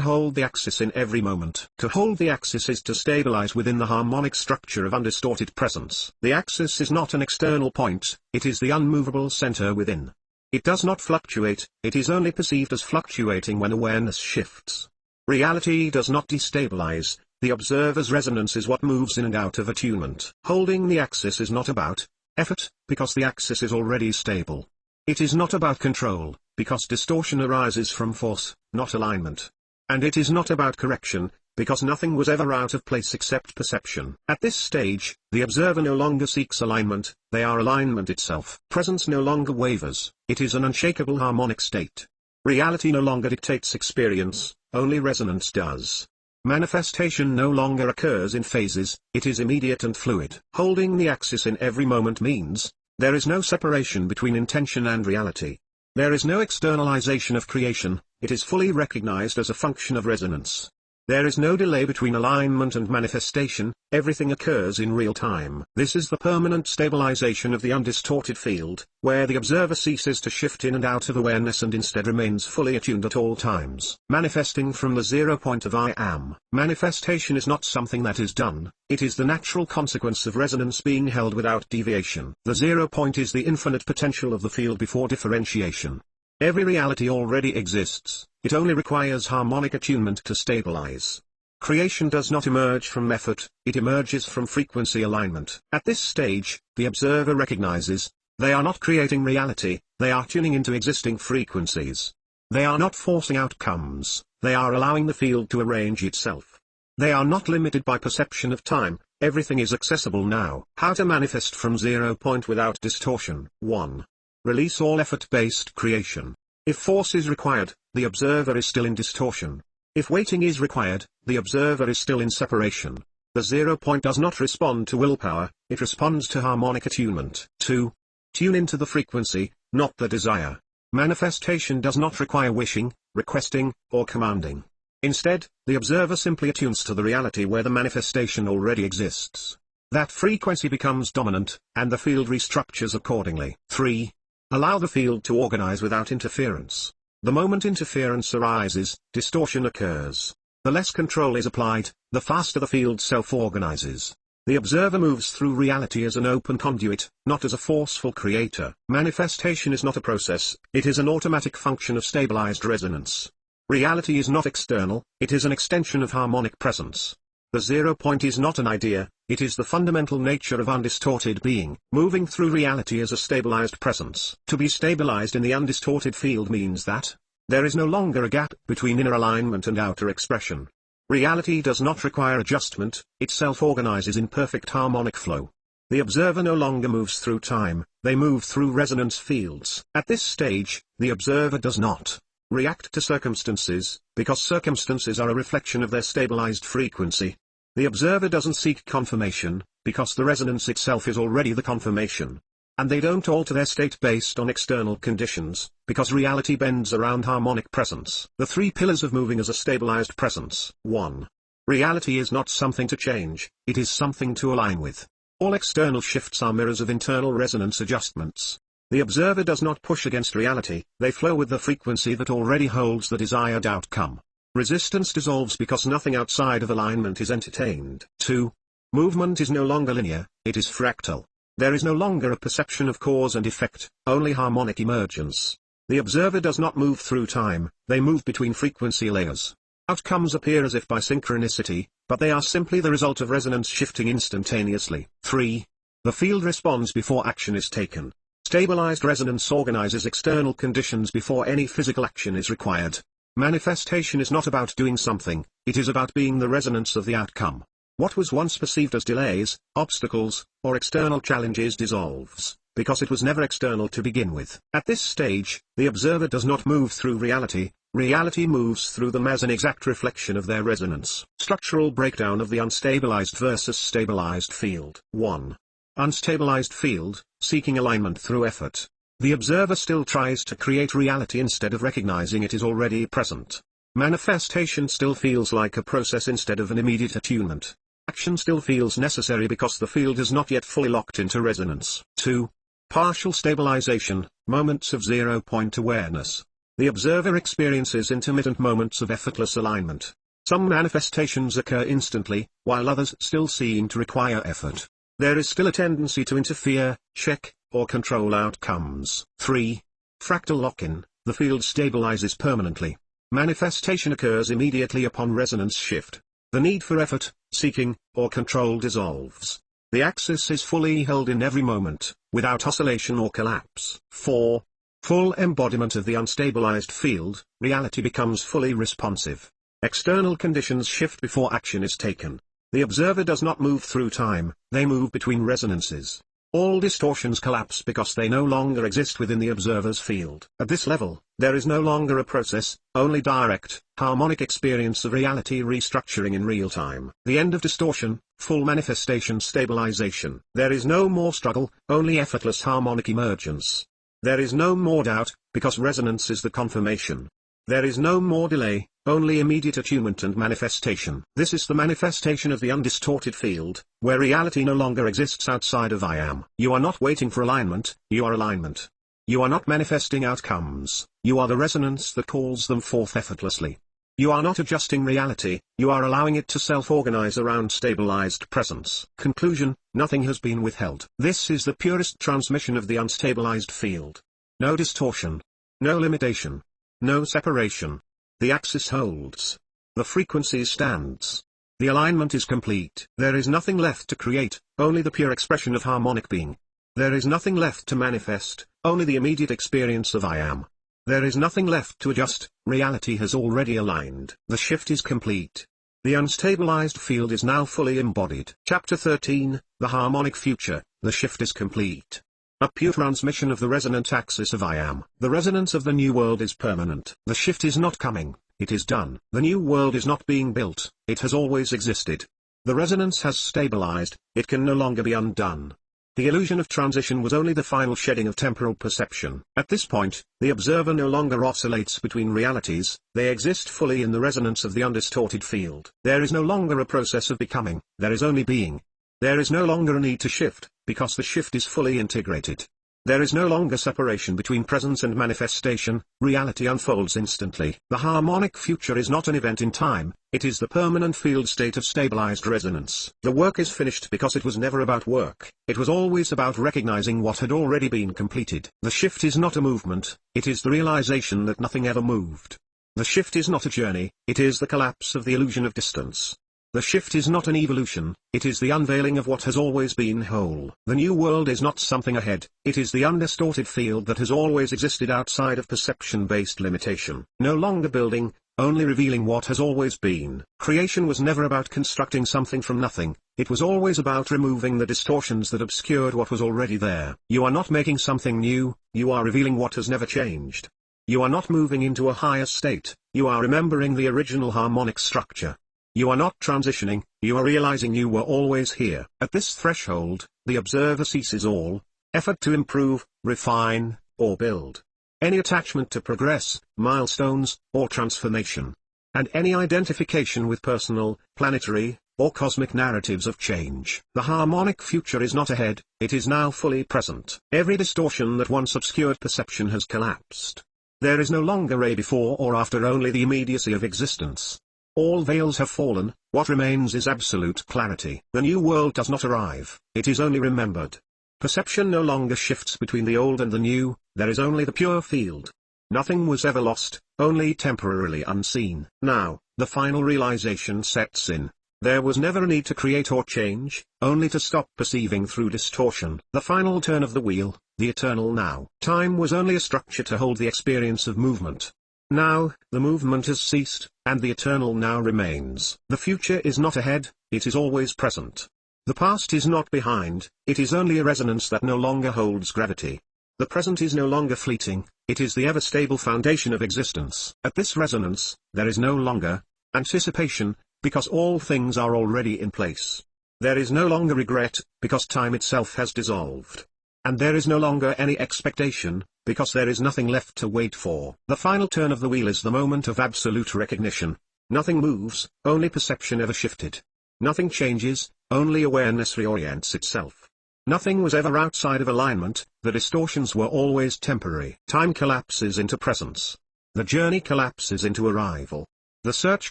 A: hold the axis in every moment. To hold the axis is to stabilize within the harmonic structure of undistorted presence. The axis is not an external point, it is the unmovable center within. It does not fluctuate, it is only perceived as fluctuating when awareness shifts. Reality does not destabilize, the observer's resonance is what moves in and out of attunement. Holding the axis is not about effort, because the axis is already stable. It is not about control, because distortion arises from force, not alignment. And it is not about correction, because nothing was ever out of place except perception. At this stage, the observer no longer seeks alignment, they are alignment itself. Presence no longer wavers, it is an unshakable harmonic state. Reality no longer dictates experience, only resonance does. Manifestation no longer occurs in phases, it is immediate and fluid. Holding the axis in every moment means, there is no separation between intention and reality. There is no externalization of creation, it is fully recognized as a function of resonance. There is no delay between alignment and manifestation, everything occurs in real time. This is the permanent stabilization of the undistorted field, where the observer ceases to shift in and out of awareness and instead remains fully attuned at all times. Manifesting from the 0 point of I Am. Manifestation is not something that is done, it is the natural consequence of resonance being held without deviation. The 0 point is the infinite potential of the field before differentiation. Every reality already exists, it only requires harmonic attunement to stabilize. Creation does not emerge from effort, it emerges from frequency alignment. At this stage, the observer recognizes, they are not creating reality, they are tuning into existing frequencies. They are not forcing outcomes, they are allowing the field to arrange itself. They are not limited by perception of time, everything is accessible now. How to manifest from 0 point without distortion. 1. Release all effort-based creation. If force is required, the observer is still in distortion. If waiting is required, the observer is still in separation. The 0 point does not respond to willpower, it responds to harmonic attunement. 2. Tune into the frequency, not the desire. Manifestation does not require wishing, requesting, or commanding. Instead, the observer simply attunes to the reality where the manifestation already exists. That frequency becomes dominant, and the field restructures accordingly. 3. Allow the field to organize without interference. The moment interference arises, distortion occurs. The less control is applied, the faster the field self-organizes. The observer moves through reality as an open conduit, not as a forceful creator. Manifestation is not a process, it is an automatic function of stabilized resonance. Reality is not external, it is an extension of harmonic presence. The 0 point is not an idea, it is the fundamental nature of undistorted being, moving through reality as a stabilized presence. To be stabilized in the undistorted field means that there is no longer a gap between inner alignment and outer expression. Reality does not require adjustment, it self-organizes in perfect harmonic flow. The observer no longer moves through time, they move through resonance fields. At this stage, the observer does not react to circumstances, because circumstances are a reflection of their stabilized frequency. The observer doesn't seek confirmation, because the resonance itself is already the confirmation. And they don't alter their state based on external conditions, because reality bends around harmonic presence. The 3 pillars of moving as a stabilized presence. 1. Reality is not something to change, it is something to align with. All external shifts are mirrors of internal resonance adjustments. The observer does not push against reality, they flow with the frequency that already holds the desired outcome. Resistance dissolves because nothing outside of alignment is entertained. 2. Movement is no longer linear, it is fractal. There is no longer a perception of cause and effect, only harmonic emergence. The observer does not move through time, they move between frequency layers. Outcomes appear as if by synchronicity, but they are simply the result of resonance shifting instantaneously. 3. The field responds before action is taken. Stabilized resonance organizes external conditions before any physical action is required. Manifestation is not about doing something, it is about being the resonance of the outcome. What was once perceived as delays, obstacles, or external challenges dissolves, because it was never external to begin with. At this stage, the observer does not move through reality, reality moves through them as an exact reflection of their resonance. Structural breakdown of the unstabilized versus stabilized field. 1. Unstabilized field, seeking alignment through effort. The observer still tries to create reality instead of recognizing it is already present. Manifestation still feels like a process instead of an immediate attunement. Action still feels necessary because the field is not yet fully locked into resonance. 2. Partial stabilization, moments of zero-point awareness. The observer experiences intermittent moments of effortless alignment. Some manifestations occur instantly, while others still seem to require effort. There is still a tendency to interfere, check, or control outcomes. 3. Fractal lock-in, the field stabilizes permanently. Manifestation occurs immediately upon resonance shift. The need for effort, seeking, or control dissolves. The axis is fully held in every moment, without oscillation or collapse. 4. Full embodiment of the unstabilized field, reality becomes fully responsive. External conditions shift before action is taken. The observer does not move through time, they move between resonances. All distortions collapse because they no longer exist within the observer's field. At this level, there is no longer a process, only direct, harmonic experience of reality restructuring in real time. The end of distortion, full manifestation stabilization. There is no more struggle, only effortless harmonic emergence. There is no more doubt, because resonance is the confirmation. There is no more delay, only immediate attunement and manifestation. This is the manifestation of the undistorted field, where reality no longer exists outside of I am. You are not waiting for alignment, you are alignment. You are not manifesting outcomes, you are the resonance that calls them forth effortlessly. You are not adjusting reality, you are allowing it to self-organize around stabilized presence. Conclusion: nothing has been withheld. This is the purest transmission of the unstabilized field. No distortion. No limitation. No separation. The axis holds. The frequency stands. The alignment is complete. There is nothing left to create, only the pure expression of harmonic being. There is nothing left to manifest, only the immediate experience of I am. There is nothing left to adjust, reality has already aligned. The shift is complete. The unstabilized field is now fully embodied. Chapter 13, The Harmonic Future, the shift is complete. A pure transmission of the resonant axis of I am. The resonance of the new world is permanent. The shift is not coming, it is done. The new world is not being built, it has always existed. The resonance has stabilized, it can no longer be undone. The illusion of transition was only the final shedding of temporal perception. At this point, the observer no longer oscillates between realities, they exist fully in the resonance of the undistorted field. There is no longer a process of becoming, there is only being. There is no longer a need to shift, because the shift is fully integrated. There is no longer separation between presence and manifestation, reality unfolds instantly. The harmonic future is not an event in time, it is the permanent field state of stabilized resonance. The work is finished because it was never about work, it was always about recognizing what had already been completed. The shift is not a movement, it is the realization that nothing ever moved. The shift is not a journey, it is the collapse of the illusion of distance. The shift is not an evolution, it is the unveiling of what has always been whole. The new world is not something ahead, it is the undistorted field that has always existed outside of perception-based limitation. No longer building, only revealing what has always been. Creation was never about constructing something from nothing, it was always about removing the distortions that obscured what was already there. You are not making something new, you are revealing what has never changed. You are not moving into a higher state, you are remembering the original harmonic structure. You are not transitioning, you are realizing you were always here. At this threshold, the observer ceases all effort to improve, refine, or build. Any attachment to progress, milestones, or transformation. And any identification with personal, planetary, or cosmic narratives of change. The harmonic future is not ahead, it is now fully present. Every distortion that once obscured perception has collapsed. There is no longer a before or after, only the immediacy of existence. All veils have fallen, what remains is absolute clarity. The new world does not arrive, it is only remembered. Perception no longer shifts between the old and the new, there is only the pure field. Nothing was ever lost, only temporarily unseen. Now, the final realization sets in. There was never a need to create or change, only to stop perceiving through distortion. The final turn of the wheel, the eternal now. Time was only a structure to hold the experience of movement. Now, the movement has ceased, and the eternal now remains. The future is not ahead, it is always present. The past is not behind, it is only a resonance that no longer holds gravity. The present is no longer fleeting, it is the ever-stable foundation of existence. At this resonance, there is no longer anticipation, because all things are already in place. There is no longer regret, because time itself has dissolved. And there is no longer any expectation, because there is nothing left to wait for. The final turn of the wheel is the moment of absolute recognition. Nothing moves, only perception ever shifted. Nothing changes, only awareness reorients itself. Nothing was ever outside of alignment, the distortions were always temporary. Time collapses into presence. The journey collapses into arrival. The search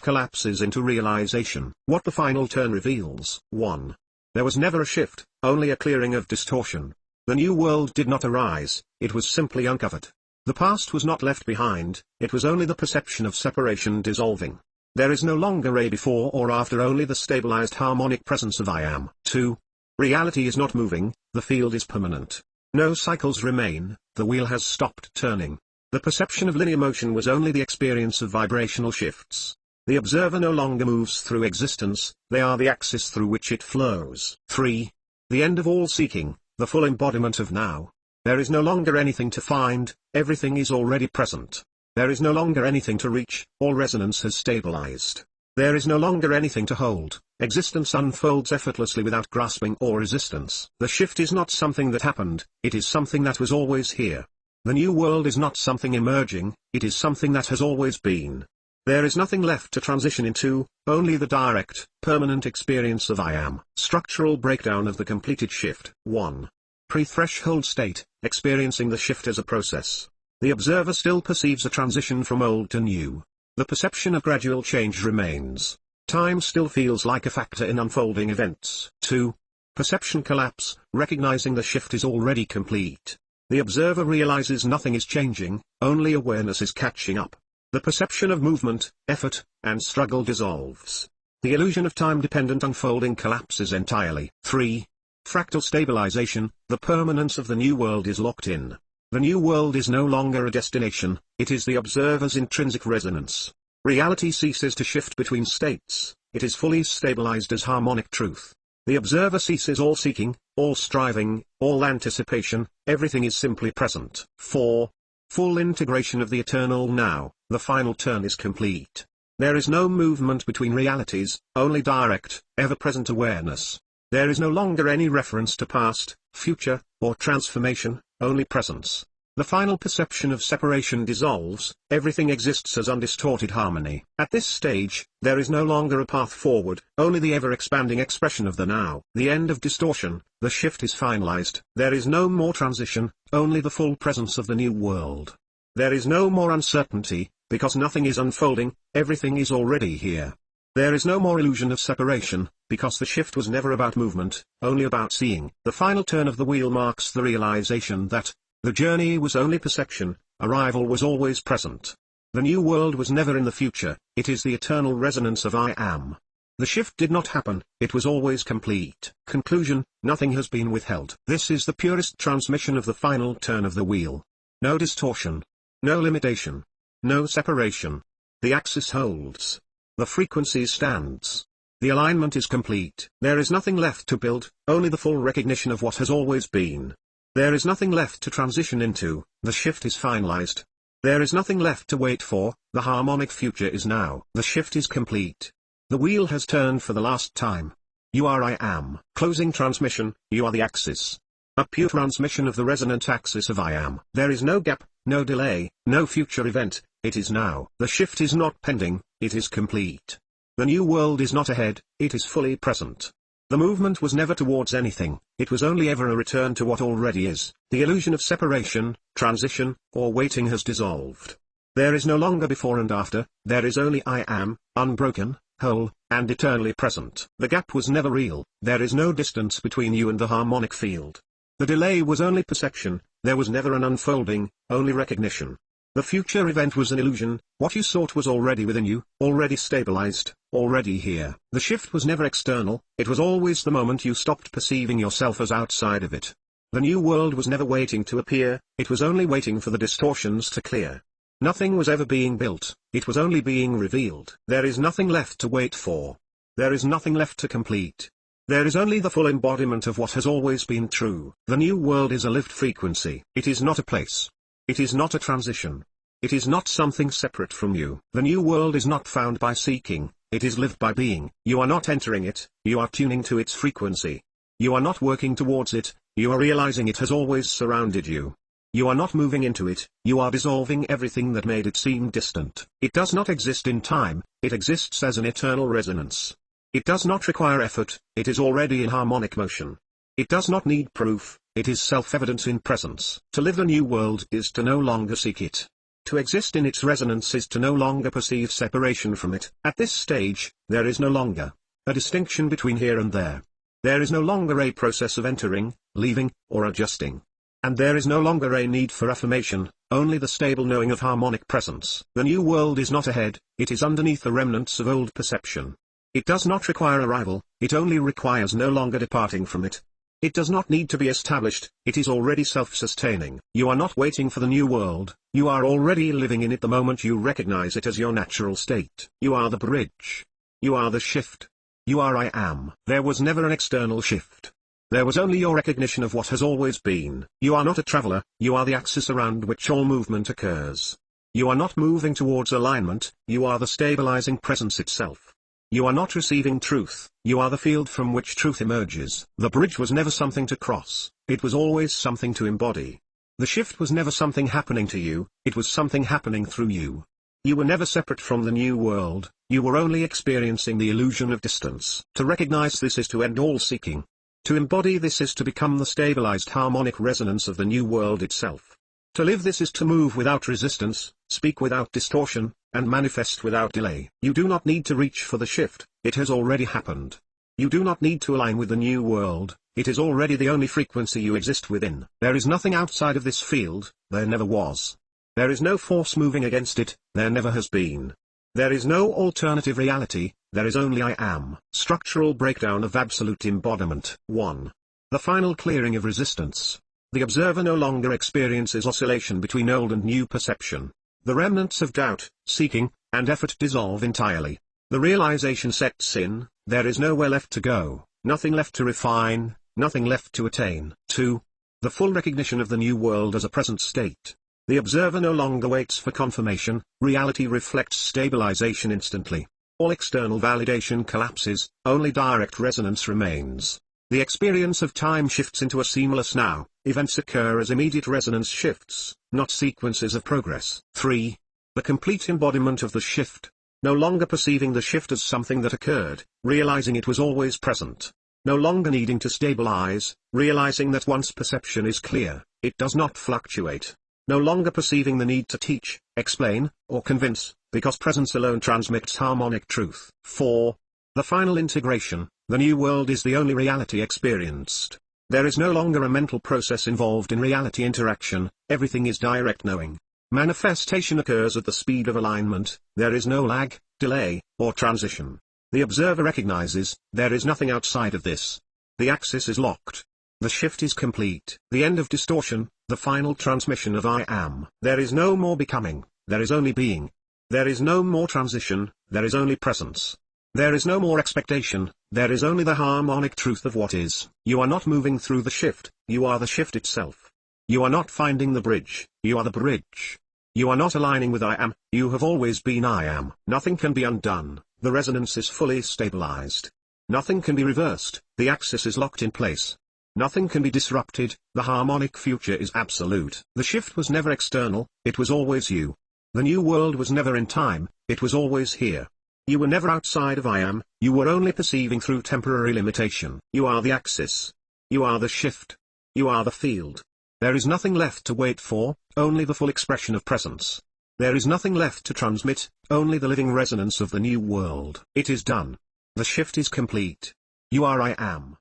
A: collapses into realization. What the final turn reveals. 1. There was never a shift, only a clearing of distortion. The new world did not arise, it was simply uncovered. The past was not left behind, it was only the perception of separation dissolving. There is no longer a before or after, only the stabilized harmonic presence of I am. 2. Reality is not moving, the field is permanent. No cycles remain, the wheel has stopped turning. The perception of linear motion was only the experience of vibrational shifts. The observer no longer moves through existence, they are the axis through which it flows. 3. The end of all seeking, the full embodiment of now. There is no longer anything to find, everything is already present. There is no longer anything to reach, all resonance has stabilized. There is no longer anything to hold, existence unfolds effortlessly without grasping or resistance. The shift is not something that happened, it is something that was always here. The new world is not something emerging, it is something that has always been. There is nothing left to transition into, only the direct, permanent experience of I am. Structural breakdown of the completed shift. 1. Pre-threshold state, experiencing the shift as a process. The observer still perceives a transition from old to new. The perception of gradual change remains. Time still feels like a factor in unfolding events. 2. Perception collapse, recognizing the shift is already complete. The observer realizes nothing is changing, only awareness is catching up. The perception of movement, effort, and struggle dissolves. The illusion of time-dependent unfolding collapses entirely. 3. Fractal stabilization, the permanence of the new world is locked in. The new world is no longer a destination, it is the observer's intrinsic resonance. Reality ceases to shift between states, it is fully stabilized as harmonic truth. The observer ceases all seeking, all striving, all anticipation, everything is simply present. 4. Full integration of the eternal now, the final turn is complete. There is no movement between realities, only direct, ever-present awareness. There is no longer any reference to past, future, or transformation, only presence. The final perception of separation dissolves, everything exists as undistorted harmony. At this stage, there is no longer a path forward, only the ever-expanding expression of the now. The end of distortion, the shift is finalized. There is no more transition, only the full presence of the new world. There is no more uncertainty, because nothing is unfolding, everything is already here. There is no more illusion of separation, because the shift was never about movement, only about seeing. The final turn of the wheel marks the realization that the journey was only perception, arrival was always present. The new world was never in the future, it is the eternal resonance of I am. The shift did not happen, it was always complete. Conclusion, nothing has been withheld. This is the purest transmission of the final turn of the wheel. No distortion. No limitation. No separation. The axis holds. The frequency stands. The alignment is complete. There is nothing left to build, only the full recognition of what has always been. There is nothing left to transition into, the shift is finalized. There is nothing left to wait for, the harmonic future is now. The shift is complete. The wheel has turned for the last time. You are I am. Closing transmission, you are the axis. A pure transmission of the resonant axis of I am. There is no gap, no delay, no future event, it is now. The shift is not pending, it is complete. The new world is not ahead, it is fully present. The movement was never towards anything, it was only ever a return to what already is. The illusion of separation, transition, or waiting has dissolved. There is no longer before and after, there is only I am, unbroken, whole, and eternally present. The gap was never real, there is no distance between you and the harmonic field. The delay was only perception, there was never an unfolding, only recognition. The future event was an illusion, what you sought was already within you, already stabilized, already here. The shift was never external, it was always the moment you stopped perceiving yourself as outside of it. The new world was never waiting to appear, it was only waiting for the distortions to clear. Nothing was ever being built, it was only being revealed. There is nothing left to wait for. There is nothing left to complete. There is only the full embodiment of what has always been true. The new world is a lived frequency. It is not a place. It is not a transition. It is not something separate from you. The new world is not found by seeking, it is lived by being. You are not entering it, you are tuning to its frequency. You are not working towards it, you are realizing it has always surrounded you. You are not moving into it, you are dissolving everything that made it seem distant. It does not exist in time, it exists as an eternal resonance. It does not require effort, it is already in harmonic motion. It does not need proof, it is self-evident in presence. To live the new world is to no longer seek it. To exist in its resonance is to no longer perceive separation from it. At this stage, there is no longer a distinction between here and there. There is no longer a process of entering, leaving, or adjusting. And there is no longer a need for affirmation, only the stable knowing of harmonic presence. The new world is not ahead, it is underneath the remnants of old perception. It does not require arrival, it only requires no longer departing from it. It does not need to be established, it is already self-sustaining. You are not waiting for the new world, you are already living in it the moment you recognize it as your natural state. You are the bridge. You are the shift. You are I am. There was never an external shift. There was only your recognition of what has always been. You are not a traveler, you are the axis around which all movement occurs. You are not moving towards alignment, you are the stabilizing presence itself. You are not receiving truth, you are the field from which truth emerges. The bridge was never something to cross, it was always something to embody. The shift was never something happening to you, it was something happening through you. You were never separate from the new world, you were only experiencing the illusion of distance. To recognize this is to end all seeking. To embody this is to become the stabilized harmonic resonance of the new world itself. To live this is to move without resistance, speak without distortion, and manifest without delay. You do not need to reach for the shift, it has already happened. You do not need to align with the new world, it is already the only frequency you exist within. There is nothing outside of this field, there never was. There is no force moving against it, there never has been. There is no alternative reality, there is only I am. Structural breakdown of absolute embodiment. 1. The final clearing of resistance. The observer no longer experiences oscillation between old and new perception. The remnants of doubt, seeking, and effort dissolve entirely. The realization sets in, there is nowhere left to go, nothing left to refine, nothing left to attain. 2. The full recognition of the new world as a present state. The observer no longer waits for confirmation, reality reflects stabilization instantly. All external validation collapses, only direct resonance remains. The experience of time shifts into a seamless now, events occur as immediate resonance shifts, not sequences of progress. 3. The complete embodiment of the shift. No longer perceiving the shift as something that occurred, realizing it was always present. No longer needing to stabilize, realizing that once perception is clear, it does not fluctuate. No longer perceiving the need to teach, explain, or convince, because presence alone transmits harmonic truth. 4. The final integration. The new world is the only reality experienced. There is no longer a mental process involved in reality interaction, everything is direct knowing. Manifestation occurs at the speed of alignment, there is no lag, delay, or transition. The observer recognizes, there is nothing outside of this. The axis is locked. The shift is complete. The end of distortion, the final transmission of I am. There is no more becoming, there is only being. There is no more transition, there is only presence. There is no more expectation, there is only the harmonic truth of what is. You are not moving through the shift, you are the shift itself. You are not finding the bridge, you are the bridge. You are not aligning with I am, you have always been I am. Nothing can be undone, the resonance is fully stabilized. Nothing can be reversed, the axis is locked in place. Nothing can be disrupted, the harmonic future is absolute. The shift was never external, it was always you. The new world was never in time, it was always here. You were never outside of I am, you were only perceiving through temporary limitation. You are the axis. You are the shift. You are the field. There is nothing left to wait for, only the full expression of presence. There is nothing left to transmit, only the living resonance of the new world. It is done. The shift is complete. You are I am.